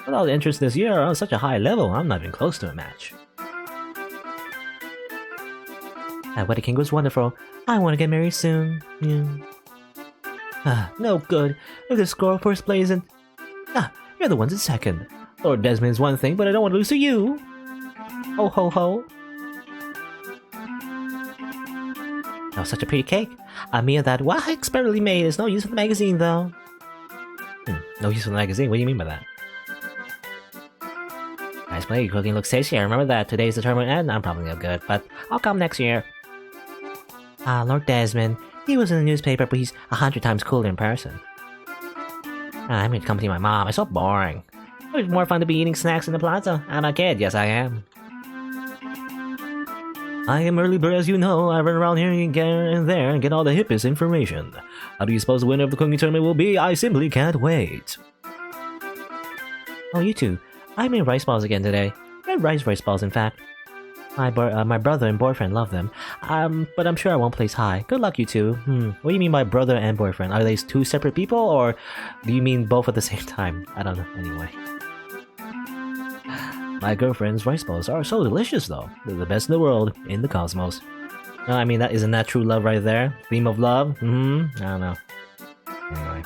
With all the interest this year on such a high level, I'm not even close to a match. That wedding cake was wonderful. I want to get married soon. Yeah. No good. If the score first place and... you're the ones in second. Lord Desmond is one thing, but I don't want to lose to you. Ho ho ho. Oh, such a pretty cake. I mean that expertly made. There's no use for the magazine, though. No use for the magazine? What do you mean by that? Nice play, your cooking looks tasty. I remember that today's the tournament end. I'm probably no good, but I'll come next year. Lord Desmond. He was in the newspaper, but he's 100 times cooler in person. I'm going to come see my mom. It's so boring. It's more fun to be eating snacks in the plaza. I'm a kid. Yes, I am. I am early bird, as you know. I run around here and get in there and get all the hippest information. How do you suppose the winner of the cooking tournament will be? I simply can't wait. Oh, you two. I made rice balls again today. Red rice balls, in fact. My brother and boyfriend love them. But I'm sure I won't place high. Good luck, you two. What do you mean by brother and boyfriend? Are they two separate people, or do you mean both at the same time? I don't know. Anyway. My girlfriend's rice balls are so delicious, though. They're the best in the world, in the cosmos. No, I mean, isn't that true love right there? Theme of love? I don't know. Anyway.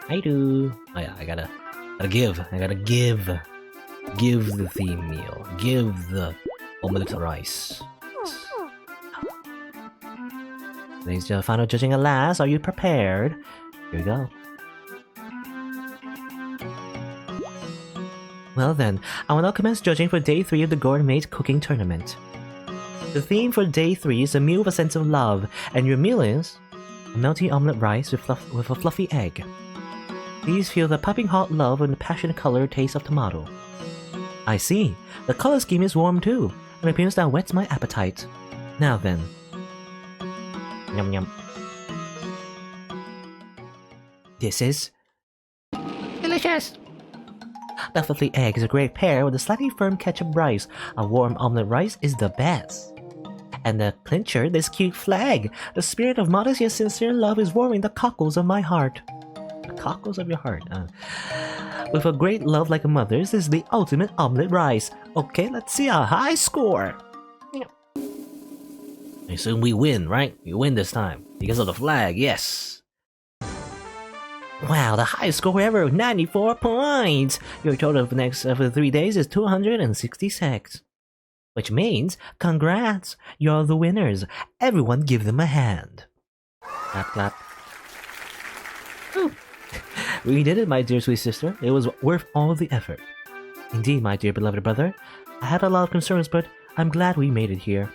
I do. Oh yeah, I gotta give. I gotta give. Give the theme meal. Give the omelette rice. Today's the final judging at last. Are you prepared? Here we go. Well then, I will now commence judging for Day 3 of the Gourmet Cooking Tournament. The theme for Day 3 is a meal with a sense of love, and your meal is a melty omelette rice with a fluffy egg. Please feel the piping hot love and the passionate color taste of tomato. I see. The color scheme is warm too, and appears that whets my appetite. Now then. Yum yum. This is delicious! The fluffy egg is a great pair with a slightly firm ketchup rice. A warm omelette rice is the best. And the clincher, this cute flag. The spirit of modest yet sincere love is warming the cockles of my heart. The cockles of your heart, With a great love like a mother's, this is the ultimate omelette rice. Okay, let's see a high score. I assume we win, right? We win this time. Because of the flag, yes. Wow, the highest score ever, 94 points! Your total for the 3 days is 266. Which means, congrats! You're the winners. Everyone give them a hand. Clap, clap. Whew. We did it, my dear sweet sister. It was worth all the effort. Indeed, my dear beloved brother. I had a lot of concerns, but I'm glad we made it here.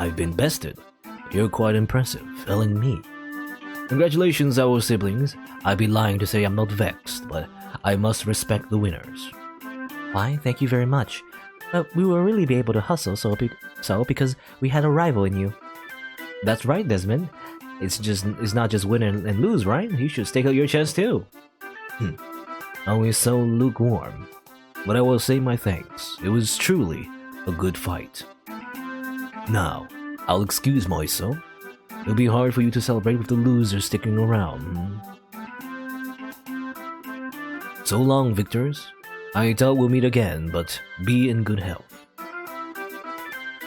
I've been bested. You're quite impressive, felling me. Congratulations, our siblings. I'd be lying to say I'm not vexed, but I must respect the winners. Why, thank you very much. But we will really be able to hustle so because we had a rival in you. That's right, Desmond. It's not just win and lose, right? You should stake out your chest too. Always so lukewarm. But I will say my thanks. It was truly a good fight. Now, I'll excuse myself. It'll be hard for you to celebrate with the losers sticking around. So long, victors. I doubt we'll meet again, but be in good health.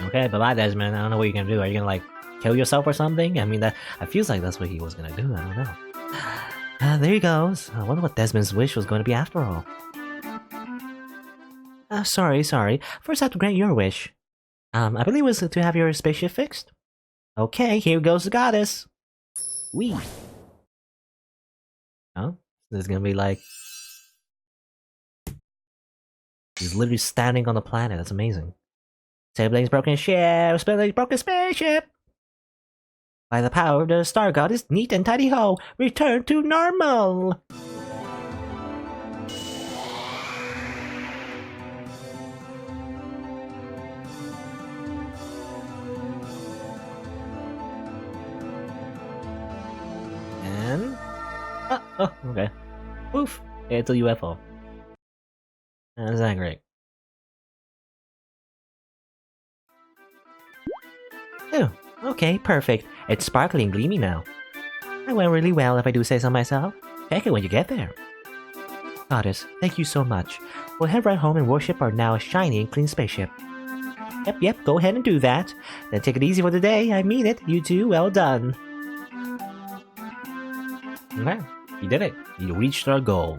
Okay, bye-bye, Desmond. I don't know what you're gonna do. Are you gonna, kill yourself or something? I mean, it feels like that's what he was gonna do. I don't know. There he goes. I wonder what Desmond's wish was going to be after all. Sorry. First I have to grant your wish. I believe it was to have your spaceship fixed. Okay, here goes the goddess. Wee. Oh, this is gonna be he's literally standing on the planet. That's amazing. Siblings broken ship, siblings broken spaceship. By the power of the star goddess, neat and tidy ho, return to normal. Oh, okay. Oof! It's a UFO. That's not great. Oh, okay, perfect. It's sparkling gleamy now. That went really well if I do say so myself. Check it when you get there. Goddess, thank you so much. We'll head right home and worship our now shiny and clean spaceship. Yep, go ahead and do that. Then take it easy for the day. I mean it. You two, well done. Okay. You did it. You reached our goal.